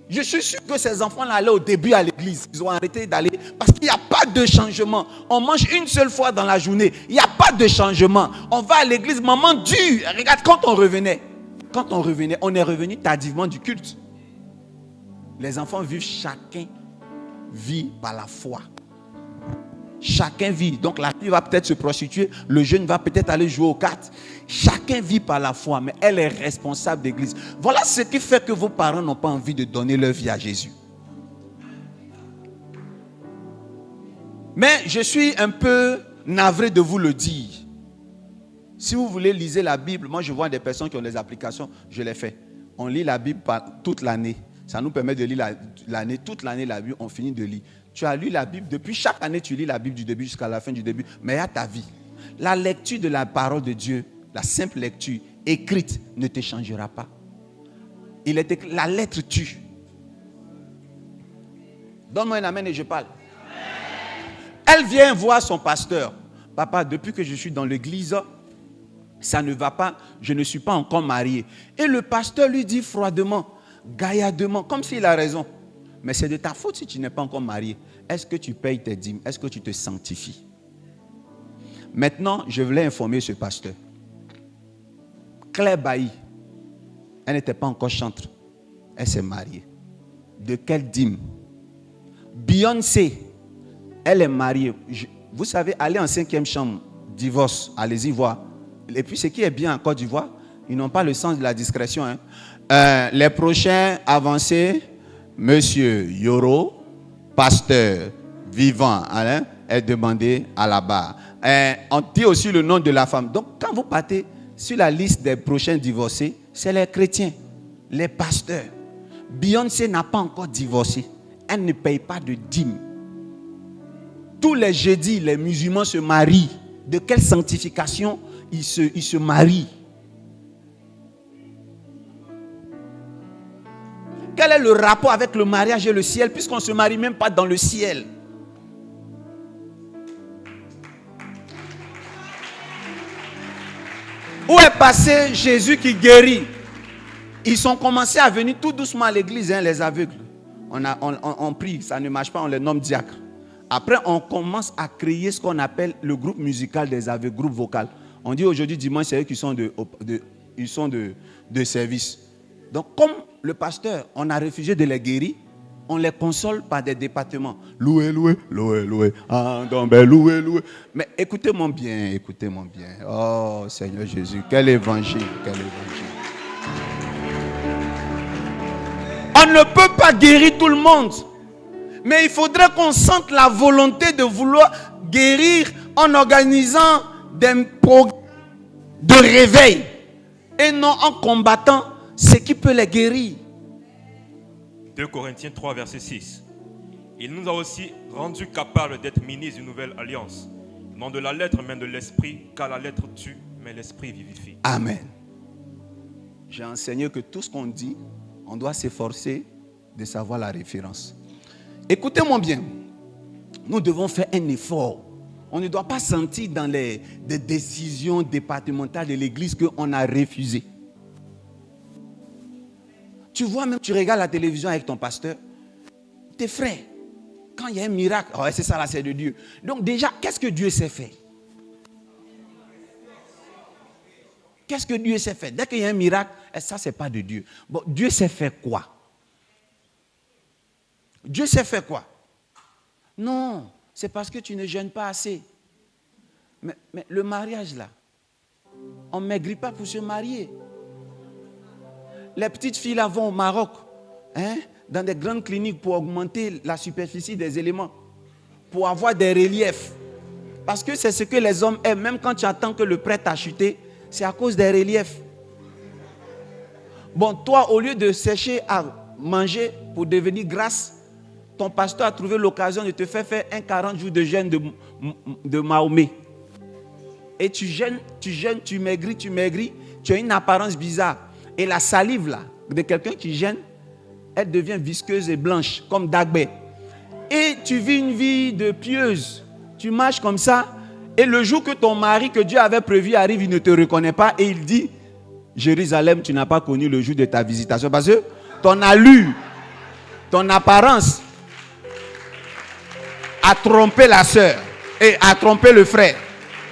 Je suis sûr que ces enfants-là allaient au début à l'église. Ils ont arrêté d'aller parce qu'il n'y a pas de changement. On mange une seule fois dans la journée. Il n'y a pas de changement. On va à l'église, maman dure. Regarde, quand on revenait, on est revenu tardivement du culte. Les enfants vivent, chacun vit par la foi. Chacun vit. Donc la fille va peut-être se prostituer, le jeune va peut-être aller jouer aux cartes. Chacun vit par la foi, mais elle est responsable d'église. Voilà ce qui fait que vos parents n'ont pas envie de donner leur vie à Jésus. Mais je suis un peu navré de vous le dire. Si vous voulez lisez la Bible, moi je vois des personnes qui ont des applications, je les fais. On lit la Bible toute l'année. Ça nous permet de lire l'année, toute l'année la Bible, on finit de lire. Tu as lu la Bible, depuis chaque année tu lis la Bible du début jusqu'à la fin du début, mais il y a ta vie. La lecture de la parole de Dieu, la simple lecture écrite ne te changera pas. Il est écrit, la lettre tue. Donne-moi un amen et je parle. Elle vient voir son pasteur. Papa, depuis que je suis dans l'église, ça ne va pas, je ne suis pas encore marié. Et le pasteur lui dit froidement, gaillardement, comme s'il a raison. Mais c'est de ta faute si tu n'es pas encore marié. Est-ce que tu payes tes dîmes? Est-ce que tu te sanctifies? Maintenant, je voulais informer ce pasteur. Claire Bailly, elle n'était pas encore chantre. Elle s'est mariée. De quelle dîme? Beyoncé, elle est mariée. Vous savez, aller en 5e chambre, divorce, allez-y voir. Et puis ce qui est bien en Côte d'Ivoire, ils n'ont pas le sens de la discrétion. Les prochains avancés, Monsieur Yoro, pasteur vivant, hein, est demandé à la barre. On dit aussi le nom de la femme. Donc, quand vous partez sur la liste des prochains divorcés, c'est les chrétiens, les pasteurs. Beyoncé n'a pas encore divorcé. Elle ne paye pas de dîme. Tous les jeudis, les musulmans se marient. De quelle sanctification ils se marient? Quel est le rapport avec le mariage et le ciel, puisqu'on ne se marie même pas dans le ciel? Où est passé Jésus qui guérit? Ils sont commencés à venir tout doucement à l'église, hein, les aveugles. On prie, ça ne marche pas, on les nomme diacres. Après, on commence à créer ce qu'on appelle le groupe musical des aveugles, groupe vocal. On dit aujourd'hui, dimanche, c'est eux qui sont de service. Donc, comme le pasteur, on a refusé de les guérir, on les console par des départements. Loué, loué, loué, loué. Ah, donc, ben, loué, loué. Mais écoutez-moi bien, écoutez-moi bien. Oh, Seigneur Jésus, quel évangile, quel évangile. On ne peut pas guérir tout le monde. Mais il faudrait qu'on sente la volonté de vouloir guérir en organisant des programmes de réveil et non en combattant ce qui peut les guérir. 2 Corinthiens 3, verset 6. Il nous a aussi rendus capables d'être ministres d'une nouvelle alliance. Non de la lettre, mais de l'esprit, car la lettre tue, mais l'esprit vivifie. Amen. J'ai enseigné que tout ce qu'on dit, on doit s'efforcer de savoir la référence. Écoutez-moi bien. Nous devons faire un effort. On ne doit pas sentir dans des décisions départementales de l'église qu'on a refusé. Tu vois, même tu regardes la télévision avec ton pasteur, tes frères, quand il y a un miracle, oh, c'est ça là, c'est de Dieu. Donc déjà, qu'est-ce que Dieu sait faire? Qu'est-ce que Dieu sait faire? Dès qu'il y a un miracle, ça c'est pas de Dieu. Bon, Dieu sait faire quoi? Dieu sait faire quoi? Non, c'est parce que tu ne jeûnes pas assez. Mais le mariage là, on ne maigrit pas pour se marier. Les petites filles là vont au Maroc, hein, dans des grandes cliniques pour augmenter la superficie des éléments, pour avoir des reliefs. Parce que c'est ce que les hommes aiment. Même quand tu attends que le prêtre a chuté, c'est à cause des reliefs. Bon, toi, au lieu de chercher à manger pour devenir grasse, ton pasteur a trouvé l'occasion de te faire un 40 jours de jeûne de Mahomet. Et tu jeûnes, tu maigris, tu as une apparence bizarre. Et la salive là, de quelqu'un qui jeûne, elle devient visqueuse et blanche, comme Dagbé. Et tu vis une vie de pieuse. Tu marches comme ça. Et le jour que ton mari, que Dieu avait prévu, arrive, il ne te reconnaît pas. Et il dit, Jérusalem, tu n'as pas connu le jour de ta visitation. Parce que ton allure, ton apparence a trompé la sœur et a trompé le frère.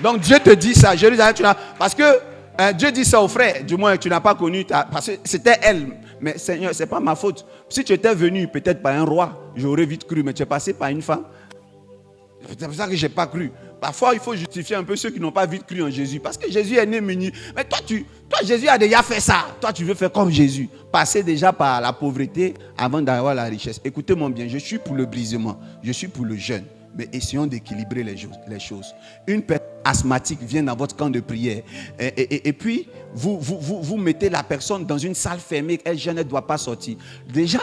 Donc Dieu te dit ça, Jérusalem, tu n'as... Parce que Dieu dit ça au frère, du moins tu n'as pas connu, parce que c'était elle. Mais Seigneur, ce n'est pas ma faute. Si tu étais venu peut-être par un roi, j'aurais vite cru, mais tu es passé par une femme. C'est pour ça que je n'ai pas cru. Parfois, il faut justifier un peu ceux qui n'ont pas vite cru en Jésus. Parce que Jésus est né muni. Mais toi, Jésus a déjà fait ça. Toi, tu veux faire comme Jésus. Passer déjà par la pauvreté avant d'avoir la richesse. Écoutez-moi bien, je suis pour le brisement. Je suis pour le jeûne. Mais essayons d'équilibrer les choses. Une personne asthmatique vient dans votre camp de prière. Et puis, vous mettez la personne dans une salle fermée. Elle jeûne, elle ne doit pas sortir. Déjà,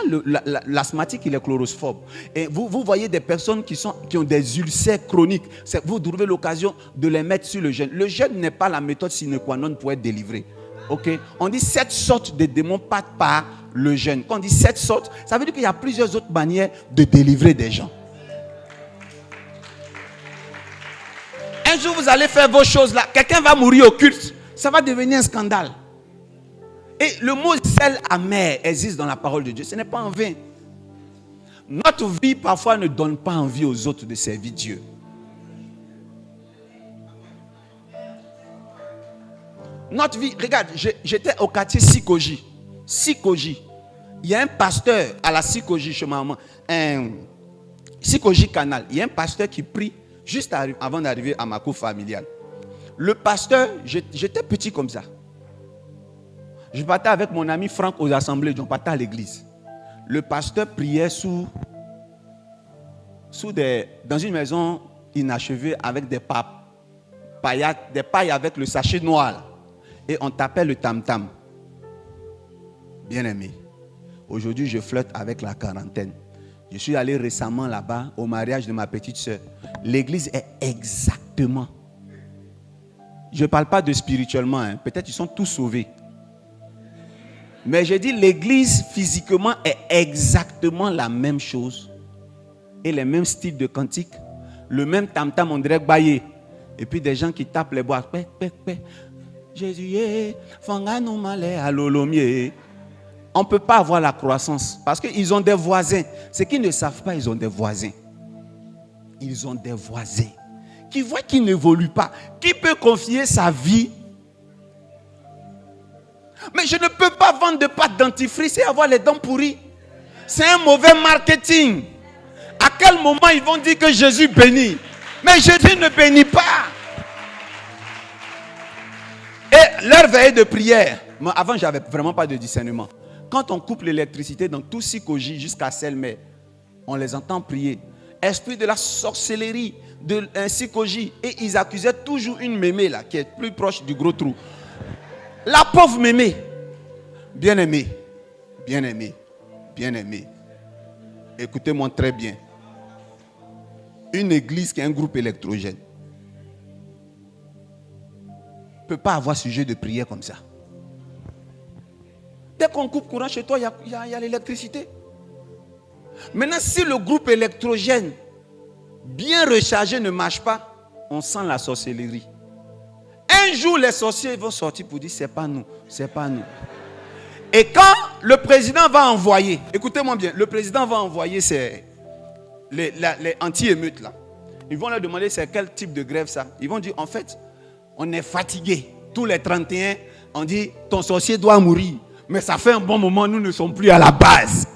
l'asthmatique, il est chlorosphobe. Et vous voyez des personnes qui ont des ulcères chroniques. Vous trouvez l'occasion de les mettre sur le jeûne. Le jeûne n'est pas la méthode sine qua non pour être délivré. Okay? On dit 7 sortes de démons passent par le jeûne. Quand on dit 7 sortes, ça veut dire qu'il y a plusieurs autres manières de délivrer des gens. Un jour, vous allez faire vos choses là. Quelqu'un va mourir au culte. Ça va devenir un scandale. Et le mot zèle amer existe dans la parole de Dieu. Ce n'est pas en vain. Notre vie, parfois, ne donne pas envie aux autres de servir Dieu. Notre vie, regarde, j'étais au quartier Sikoji. Sikoji. Il y a un pasteur à la Sikoji chez ma maman. Sikoji Canal. Il y a un pasteur qui prie juste avant d'arriver à ma cour familiale. Le pasteur, j'étais petit comme ça. Je partais avec mon ami Franck aux assemblées, on partait à l'église. Le pasteur priait sous dans une maison inachevée avec des pailles avec le sachet noir. Et on t'appelle le tam-tam. Bien-aimé, aujourd'hui je flotte avec la quarantaine. Je suis allé récemment là-bas au mariage de ma petite soeur. L'église est exactement. Je ne parle pas de spirituellement, hein. Peut-être ils sont tous sauvés. Mais j'ai dit l'église physiquement est exactement la même chose. Et les mêmes styles de cantiques. Le même tam-tam, on dirait baillé. Et puis des gens qui tapent les bois. Jésus, fanga nous malé à l'olomie. On ne peut pas avoir la croissance. Parce qu'ils ont des voisins. Ceux qui ne savent pas, ils ont des voisins. Ils ont des voisins. Qui voient qu'ils n'évoluent pas. Qui peut confier sa vie? Mais je ne peux pas vendre de pâte dentifrice et avoir les dents pourries. C'est un mauvais marketing. À quel moment ils vont dire que Jésus bénit? Mais Jésus ne bénit pas. Et leur veillée de prière. Moi, avant, je n'avais vraiment pas de discernement. Quand on coupe l'électricité dans tout Sikoji jusqu'à Selmer, on les entend prier. Esprit de la sorcellerie de Sikoji. Et ils accusaient toujours une mémé là, qui est plus proche du gros trou. La pauvre mémé. Bien-aimé. Bien-aimé. Bien-aimé. Écoutez-moi très bien. Une église qui est un groupe électrogène ne peut pas avoir sujet de prière comme ça. Dès qu'on coupe courant chez toi, il y a l'électricité. Maintenant, si le groupe électrogène bien rechargé ne marche pas, on sent la sorcellerie. Un jour, les sorciers vont sortir pour dire, c'est pas nous, c'est pas nous. Et quand le président va envoyer, écoutez-moi bien, le président va envoyer les anti-émeutes là. Ils vont leur demander c'est quel type de grève ça. Ils vont dire, en fait, on est fatigué. Tous les 31, on dit, ton sorcier doit mourir. Mais ça fait un bon moment, nous ne sommes plus à la base.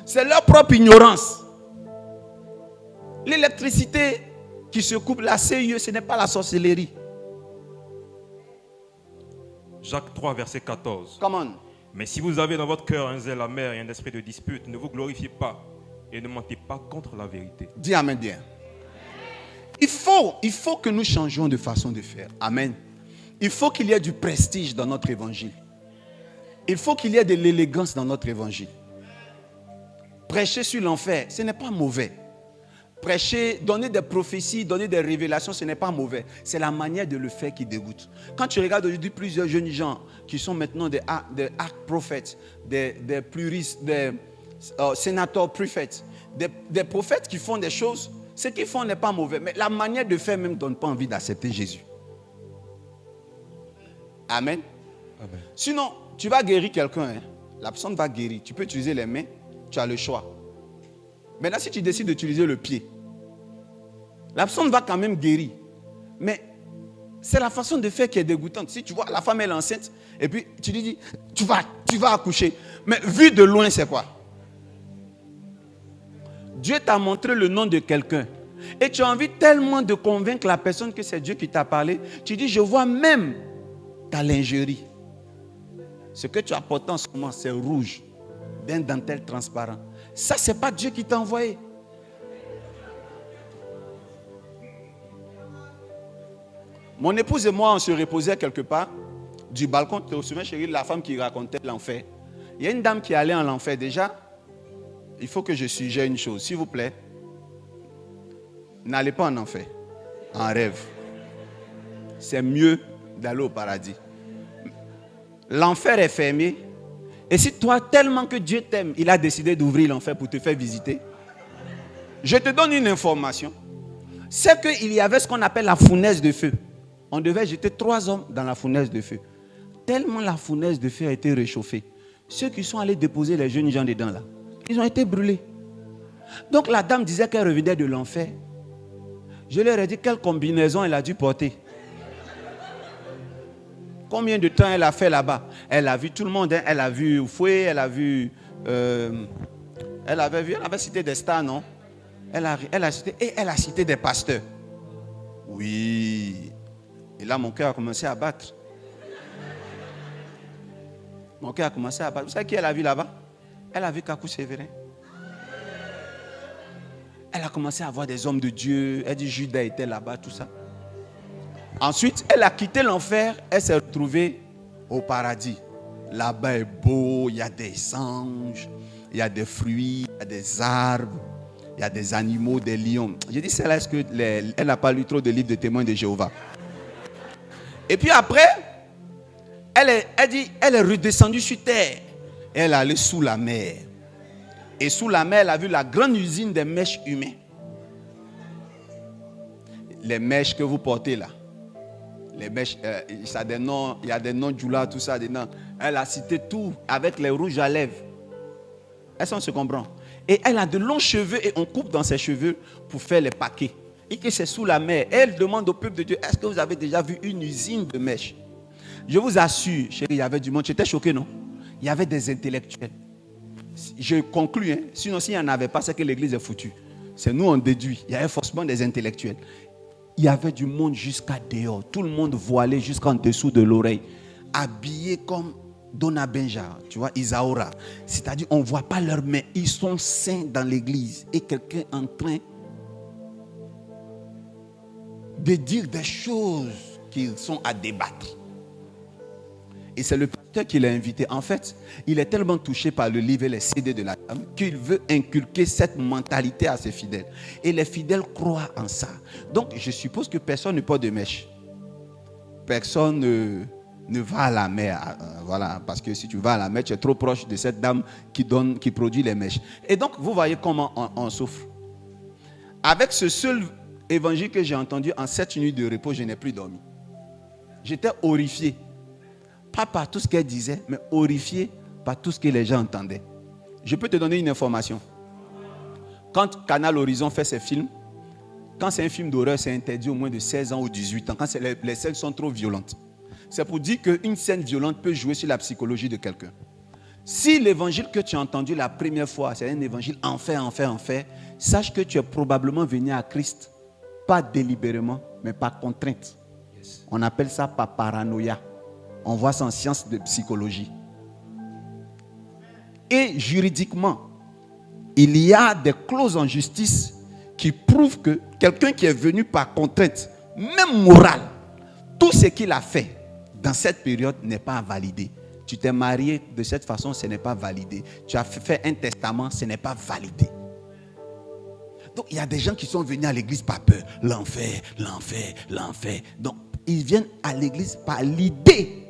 C'est leur propre ignorance. L'électricité qui se coupe, la CIE, ce n'est pas la sorcellerie. Jacques 3, verset 14. Come on. Mais si vous avez dans votre cœur un zèle amer et un esprit de dispute, ne vous glorifiez pas et ne mentez pas contre la vérité. Dis amen bien. Il faut que nous changions de façon de faire. Amen. Il faut qu'il y ait du prestige dans notre évangile. Il faut qu'il y ait de l'élégance dans notre évangile. Prêcher sur l'enfer, ce n'est pas mauvais. Prêcher, donner des prophéties, donner des révélations, ce n'est pas mauvais. C'est la manière de le faire qui dégoûte. Quand tu regardes aujourd'hui plusieurs jeunes gens qui sont maintenant des arc prophètes, des pluristes, des sénateurs prophètes, des prophètes qui font des choses, ce qu'ils font n'est pas mauvais. Mais la manière de faire même ne donne pas envie d'accepter Jésus. Amen. Amen. Sinon, tu vas guérir quelqu'un. Hein. La personne va guérir. Tu peux utiliser les mains. Tu as le choix. Maintenant, si tu décides d'utiliser le pied, la personne va quand même guérir. Mais c'est la façon de faire qui est dégoûtante. Si tu vois, la femme est enceinte, et puis tu lui dis, tu vas accoucher. Mais vu de loin, c'est quoi? Dieu t'a montré le nom de quelqu'un. Et tu as envie tellement de convaincre la personne que c'est Dieu qui t'a parlé. Tu dis, je vois même ta lingerie. Ce que tu as porté en ce moment, c'est rouge, d'un dentelle transparent. Ça, ce n'est pas Dieu qui t'a envoyé. Mon épouse et moi, on se reposait quelque part du balcon. Tu te souviens, chérie, la femme qui racontait l'enfer. Il y a une dame qui allait en enfer déjà. Il faut que je suggère une chose, s'il vous plaît. N'allez pas en enfer, en rêve. C'est mieux d'aller au paradis. L'enfer est fermé. Et si toi, tellement que Dieu t'aime, il a décidé d'ouvrir l'enfer pour te faire visiter, je te donne une information. C'est qu'il y avait ce qu'on appelle la fournaise de feu. On devait jeter 3 hommes dans la fournaise de feu. Tellement la fournaise de feu a été réchauffée. Ceux qui sont allés déposer les jeunes gens dedans là, ils ont été brûlés. Donc la dame disait qu'elle revenait de l'enfer. Je leur ai dit quelle combinaison elle a dû porter. Combien de temps elle a fait là-bas? Elle a vu tout le monde. Hein? Elle a vu Foué, elle a vu... elle avait cité des stars, non? Elle a cité des pasteurs. Oui. Et là, mon cœur a commencé à battre. Mon cœur a commencé à battre. Vous savez qui elle a vu là-bas? Elle a vu Kakou Sévérin. Elle a commencé à voir des hommes de Dieu. Elle dit Judas était là-bas, tout ça. Ensuite, elle a quitté l'enfer. Elle s'est retrouvée au paradis. Là-bas est beau, il y a des anges, il y a des fruits, il y a des arbres, il y a des animaux, des lions. J'ai dit, celle-là, est-ce qu'elle n'a pas lu trop de livres de témoins de Jéhovah? Et puis après, elle est redescendue sur terre. Elle est allée sous la mer. Et sous la mer, elle a vu la grande usine des mèches humaines. Les mèches que vous portez là. Les mèches, ça a des noms, il y a des noms Djoula, tout ça, des noms. Elle a cité tout avec les rouges à lèvres. Est-ce qu'on se comprend? Et elle a de longs cheveux et on coupe dans ses cheveux pour faire les paquets. Et que c'est sous la mer. Elle demande au peuple de Dieu, est-ce que vous avez déjà vu une usine de mèches? Je vous assure, chérie, il y avait du monde. J'étais choqué, non? Il y avait des intellectuels. Je conclus, hein? Sinon s'il n'y en avait pas, c'est que l'église est foutue. C'est nous, on déduit. Il y avait forcément des intellectuels. Il y avait du monde jusqu'à dehors. Tout le monde voilé jusqu'en dessous de l'oreille. Habillé comme Dona Benja, tu vois, Isaura. C'est-à-dire, on ne voit pas leurs mains. Ils sont saints dans l'église. Et quelqu'un en train de dire des choses qu'ils sont à débattre. Et c'est le pasteur qui l'a invité. En fait, il est tellement touché par le livre et les CD de la dame qu'il veut inculquer cette mentalité à ses fidèles. Et les fidèles croient en ça. Donc, je suppose que personne ne porte de mèche. Personne ne va à la mer. Voilà, parce que si tu vas à la mer, tu es trop proche de cette dame qui produit les mèches. Et donc, vous voyez comment on souffre. Avec ce seul évangile que j'ai entendu en 7 nuits de repos, je n'ai plus dormi. J'étais horrifié. Pas par tout ce qu'elle disait, mais horrifié par tout ce que les gens entendaient. Je peux te donner une information. Quand Canal Horizon fait ses films, quand c'est un film d'horreur, c'est interdit au moins de 16 ans ou 18 ans, quand les scènes sont trop violentes. C'est pour dire qu'une scène violente peut jouer sur la psychologie de quelqu'un. Si l'évangile que tu as entendu la première fois, c'est un évangile enfer, sache que tu es probablement venu à Christ, pas délibérément, mais par contrainte. On appelle ça par paranoïa. On voit ça en sciences de psychologie. Et juridiquement, il y a des clauses en justice qui prouvent que quelqu'un qui est venu par contrainte, même morale, tout ce qu'il a fait dans cette période n'est pas validé. Tu t'es marié de cette façon, ce n'est pas validé. Tu as fait un testament, ce n'est pas validé. Donc il y a des gens qui sont venus à l'église par peur. L'enfer. Donc ils viennent à l'église par l'idée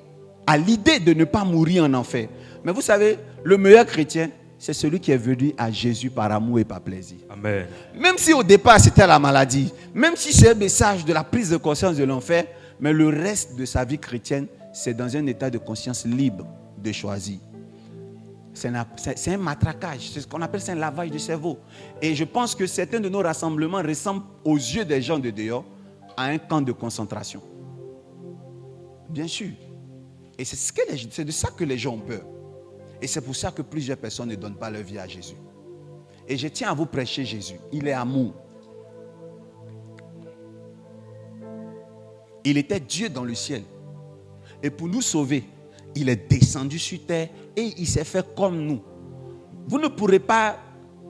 de ne pas mourir en enfer. Mais vous savez, le meilleur chrétien, c'est celui qui est venu à Jésus par amour et par plaisir. Amen. Même si au départ c'était la maladie, même si c'est un message de la prise de conscience de l'enfer, mais le reste de sa vie chrétienne, c'est dans un état de conscience libre de choisir. C'est un matraquage, c'est ce qu'on appelle un lavage de cerveau. Et je pense que certains de nos rassemblements ressemblent aux yeux des gens de dehors à un camp de concentration. Bien sûr. Et c'est de ça que les gens ont peur. Et c'est pour ça que plusieurs personnes ne donnent pas leur vie à Jésus. Et je tiens à vous prêcher Jésus. Il est amour. Il était Dieu dans le ciel. Et pour nous sauver, il est descendu sur terre et il s'est fait comme nous. Vous ne pourrez pas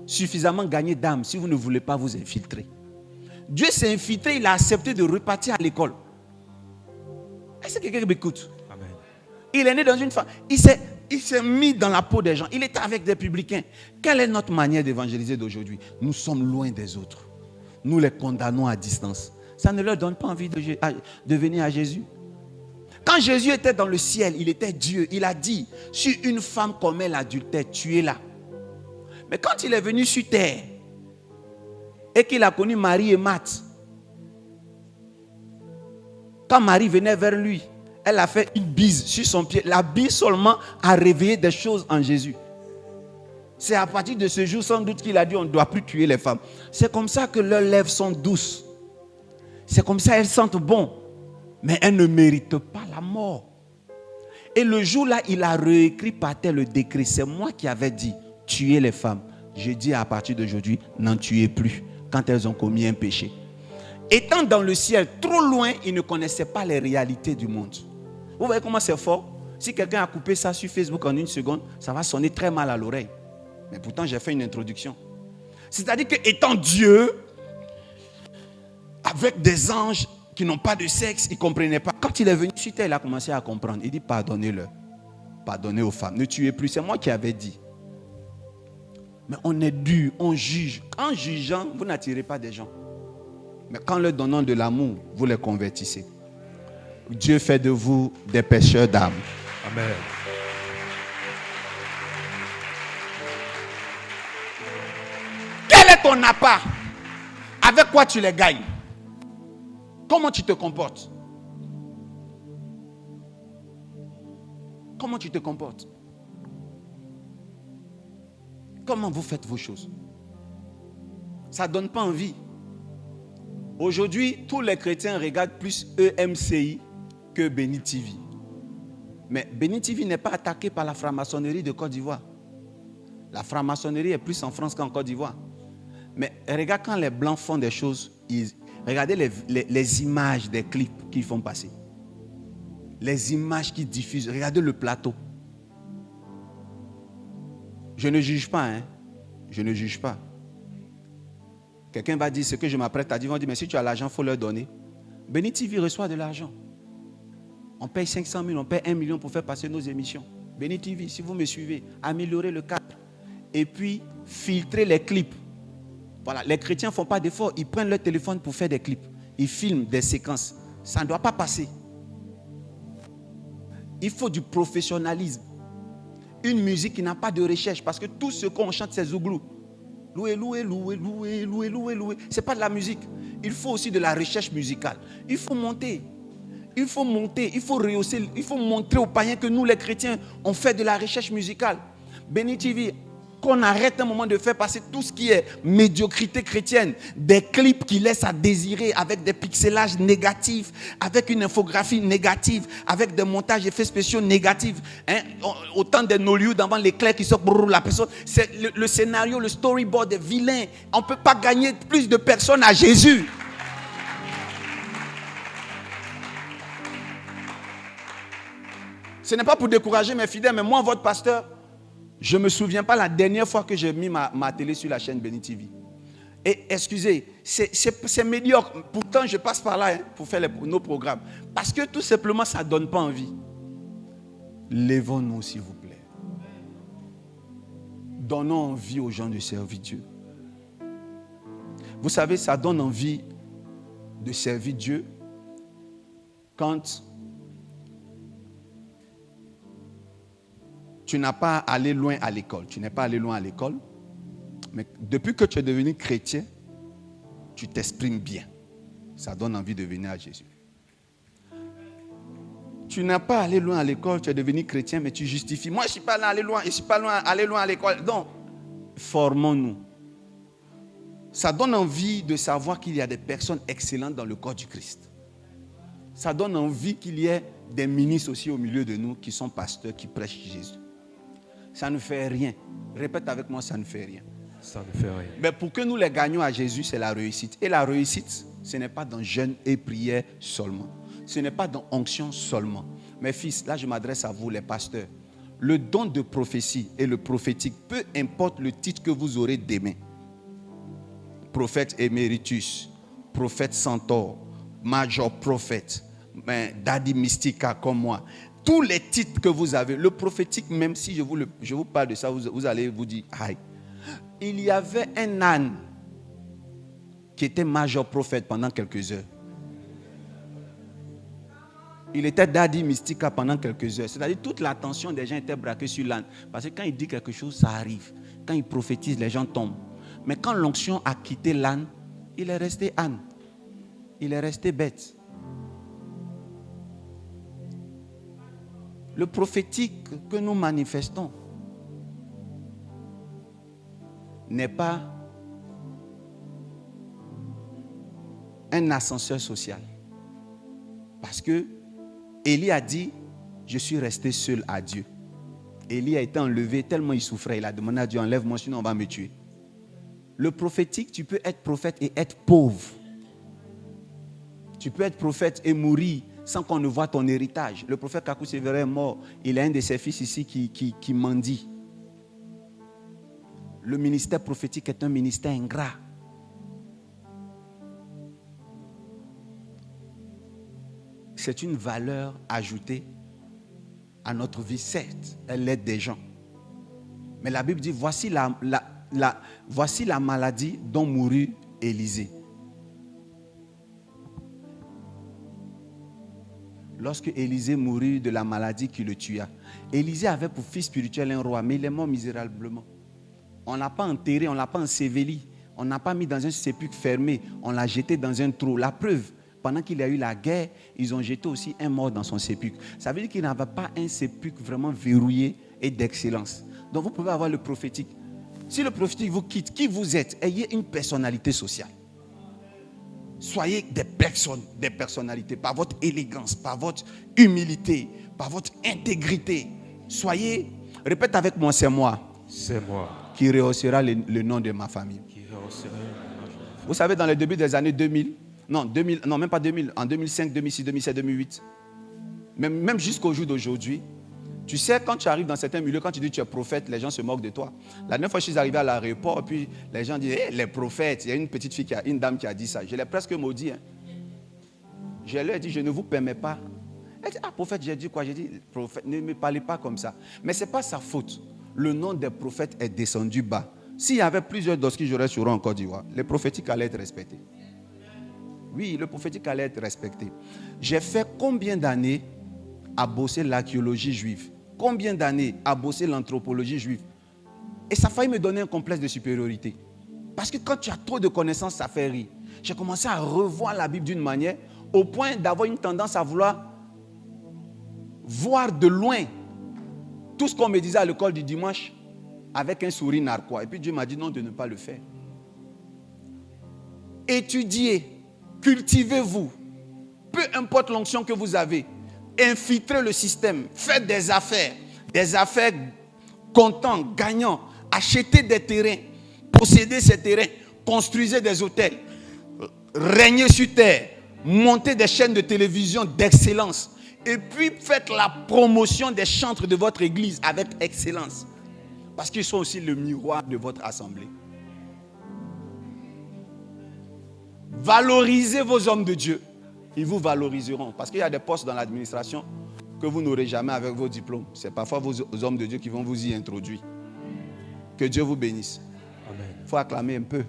suffisamment gagner d'âme si vous ne voulez pas vous infiltrer. Dieu s'est infiltré, il a accepté de repartir à l'école. Est-ce que quelqu'un m'écoute? Amen. Il est né dans une famille. Il s'est mis dans la peau des gens. Il était avec des publicains. Quelle est notre manière d'évangéliser d'aujourd'hui? Nous sommes loin des autres. Nous les condamnons à distance. Ça ne leur donne pas envie de venir à Jésus. Quand Jésus était dans le ciel, il était Dieu. Il a dit, si une femme commet l'adultère, tuez-la. Mais quand il est venu sur terre et qu'il a connu Marie et Marthe, quand Marie venait vers lui, elle a fait une bise sur son pied. La bise seulement a réveillé des choses en Jésus. C'est à partir de ce jour sans doute qu'il a dit on ne doit plus tuer les femmes. C'est comme ça que leurs lèvres sont douces. C'est comme ça qu'elles sentent bon. Mais elles ne méritent pas la mort. Et le jour-là, il a réécrit par terre le décret. C'est moi qui avais dit tuer les femmes. Je dis à partir d'aujourd'hui, n'en tuez plus quand elles ont commis un péché. Étant dans le ciel, trop loin, il ne connaissait pas les réalités du monde. Vous voyez comment c'est fort? Si quelqu'un a coupé ça sur Facebook en 1 seconde, ça va sonner très mal à l'oreille. Mais pourtant, j'ai fait une introduction. C'est-à-dire qu'étant Dieu, avec des anges qui n'ont pas de sexe, il ne comprenait pas. Quand il est venu sur terre, il a commencé à comprendre. Il dit, pardonnez-leur. Pardonnez aux femmes. Ne tuez plus. C'est moi qui avais dit. Mais on est dur, on juge. En jugeant, vous n'attirez pas des gens. Mais quand leur donnant de l'amour, vous les convertissez. Dieu fait de vous des pêcheurs d'âmes. Amen. Quel est ton appât? Avec quoi tu les gagnes? Comment tu te comportes? Comment tu te comportes? Comment vous faites vos choses? Ça ne donne pas envie. Aujourd'hui, tous les chrétiens regardent plus EMCI que Béni TV. Mais Béni TV n'est pas attaqué par la franc-maçonnerie de Côte d'Ivoire. La franc-maçonnerie est plus en France qu'en Côte d'Ivoire. Mais regarde quand les Blancs font des choses, regardez les images des clips qu'ils font passer. Les images qu'ils diffusent. Regardez le plateau. Je ne juge pas, hein. Je ne juge pas. Quelqu'un va dire ce que je m'apprête à dire. Ils vont dire, mais si tu as l'argent, il faut leur donner. Béni TV reçoit de l'argent. On paye 500 000, on paye 1 million pour faire passer nos émissions. Béni TV, si vous me suivez, améliorez le cadre. Et puis, filtrez les clips. Voilà, les chrétiens ne font pas d'efforts. Ils prennent leur téléphone pour faire des clips. Ils filment des séquences. Ça ne doit pas passer. Il faut du professionnalisme. Une musique qui n'a pas de recherche. Parce que tout ce qu'on chante, c'est zouglou. Loué, loué, loué, loué, loué, loué, loué. Ce n'est pas de la musique. Il faut aussi de la recherche musicale. Il faut monter. Il faut monter. Il faut rehausser. Il faut montrer aux païens que nous, les chrétiens, on fait de la recherche musicale. Béni TV, qu'on arrête un moment de faire passer tout ce qui est médiocrité chrétienne, des clips qui laissent à désirer avec des pixelages négatifs, avec une infographie négative, avec des montages effets spéciaux négatifs. Hein? Autant de Nollywood avant l'éclair qui sort pour la personne. C'est le scénario, le storyboard est vilain. On ne peut pas gagner plus de personnes à Jésus. Ce n'est pas pour décourager mes fidèles, mais moi, votre pasteur, je ne me souviens pas la dernière fois que j'ai mis ma télé sur la chaîne Béni TV. Et excusez, c'est médiocre. Pourtant, je passe par là pour faire nos programmes. Parce que tout simplement, ça ne donne pas envie. Lèvons-nous, s'il vous plaît. Donnons envie aux gens de servir Dieu. Vous savez, ça donne envie de servir Dieu quand tu n'as pas allé loin à l'école. Tu n'es pas allé loin à l'école. Mais depuis que tu es devenu chrétien, tu t'exprimes bien. Ça donne envie de venir à Jésus. Tu n'as pas allé loin à l'école, tu es devenu chrétien, mais tu justifies. Moi, je ne suis pas allé loin, je ne suis pas allé loin à l'école. Donc, formons-nous. Ça donne envie de savoir qu'il y a des personnes excellentes dans le corps du Christ. Ça donne envie qu'il y ait des ministres aussi au milieu de nous qui sont pasteurs, qui prêchent Jésus. Ça ne fait rien. Répète avec moi, ça ne fait rien. Ça ne fait rien. Mais pour que nous les gagnions à Jésus, c'est la réussite. Et la réussite, ce n'est pas dans jeûne et prière seulement. Ce n'est pas dans onction seulement. Mes fils, là je m'adresse à vous les pasteurs. Le don de prophétie et le prophétique, peu importe le titre que vous aurez demain. Prophète éméritus, prophète centaure, major prophète, daddy mystica comme moi. Tous les titres que vous avez, le prophétique, même si je vous parle de ça, vous allez vous dire, aïe. Il y avait un âne qui était major prophète pendant quelques heures. Il était daddy mystica pendant quelques heures. C'est-à-dire toute l'attention des gens était braquée sur l'âne. Parce que quand il dit quelque chose, ça arrive. Quand il prophétise, les gens tombent. Mais quand l'onction a quitté l'âne, il est resté âne. Il est resté bête. Le prophétique que nous manifestons n'est pas un ascenseur social. Parce que Élie a dit, je suis resté seul à Dieu. Élie a été enlevé tellement il souffrait. Il a demandé à Dieu, enlève-moi sinon on va me tuer. Le prophétique, tu peux être prophète et être pauvre. Tu peux être prophète et mourir sans qu'on ne voit ton héritage. Le prophète Kakou Sévérin est mort. Il a un de ses fils ici qui mendie. le ministère prophétique est un ministère ingrat. C'est une valeur ajoutée à notre vie, certes, elle aide des gens. Mais la Bible dit, voici la maladie dont mourut Élisée. Lorsque Élisée mourut de la maladie qui le tua, Élisée avait pour fils spirituel un roi, mais il est mort misérablement. On ne l'a pas enterré, on ne l'a pas enseveli, on n'a pas mis dans un sépulcre fermé, on l'a jeté dans un trou. La preuve, pendant qu'il y a eu la guerre, ils ont jeté aussi un mort dans son sépulcre. Ça veut dire qu'il n'avait pas un sépulcre vraiment verrouillé et d'excellence. Donc vous pouvez avoir le prophétique. Si le prophétique vous quitte, qui vous êtes, ayez une personnalité sociale. Soyez des personnes, des personnalités, par votre élégance, par votre humilité, par votre intégrité. Soyez, répète avec moi, c'est moi. C'est moi Qui rehaussera le nom de ma famille. qui rehausserai le nom de ma famille. Vous savez, dans le début des années 2000, non, même pas 2000, en 2005, 2006, 2007, 2008, même jusqu'au jour d'aujourd'hui, tu sais, quand tu arrives dans certains milieux, quand tu dis que tu es prophète, les gens se moquent de toi. La dernière fois, je suis arrivé à l'aéroport, puis les gens disent, hey, les prophètes, il y a une petite fille, une dame qui a dit ça. Je l'ai presque maudit. Hein. Je leur ai dit, je ne vous permets pas. Elle dit, ah, prophète, j'ai dit quoi? J'ai dit, prophète, ne me parlez pas comme ça. Mais ce n'est pas sa faute. Le nom des prophètes est descendu bas. S'il y avait plusieurs doskis, j'aurais sur en Côte d'Ivoire. Les prophétiques allaient être respectés. Oui, le prophétique allait être respecté. J'ai fait combien d'années à bosser l'archéologie juive? Combien d'années à bosser l'anthropologie juive? Et ça a failli me donner un complexe de supériorité. Parce que quand tu as trop de connaissances, ça fait rire. J'ai commencé à revoir la Bible d'une manière au point d'avoir une tendance à vouloir voir de loin tout ce qu'on me disait à l'école du dimanche avec un sourire narquois. Et puis Dieu m'a dit non de ne pas le faire. Étudiez, cultivez-vous, peu importe l'onction que vous avez, infiltrez le système, faites des affaires comptant, gagnant, achetez des terrains, possédez ces terrains, construisez des hôtels, régnez sur terre, montez des chaînes de télévision d'excellence et puis faites la promotion des chantres de votre église avec excellence parce qu'ils sont aussi le miroir de votre assemblée. Valorisez vos hommes de Dieu. Ils vous valoriseront. Parce qu'il y a des postes dans l'administration que vous n'aurez jamais avec vos diplômes. C'est parfois vos hommes de Dieu qui vont vous y introduire. Que Dieu vous bénisse. Amen. Il faut acclamer un peu.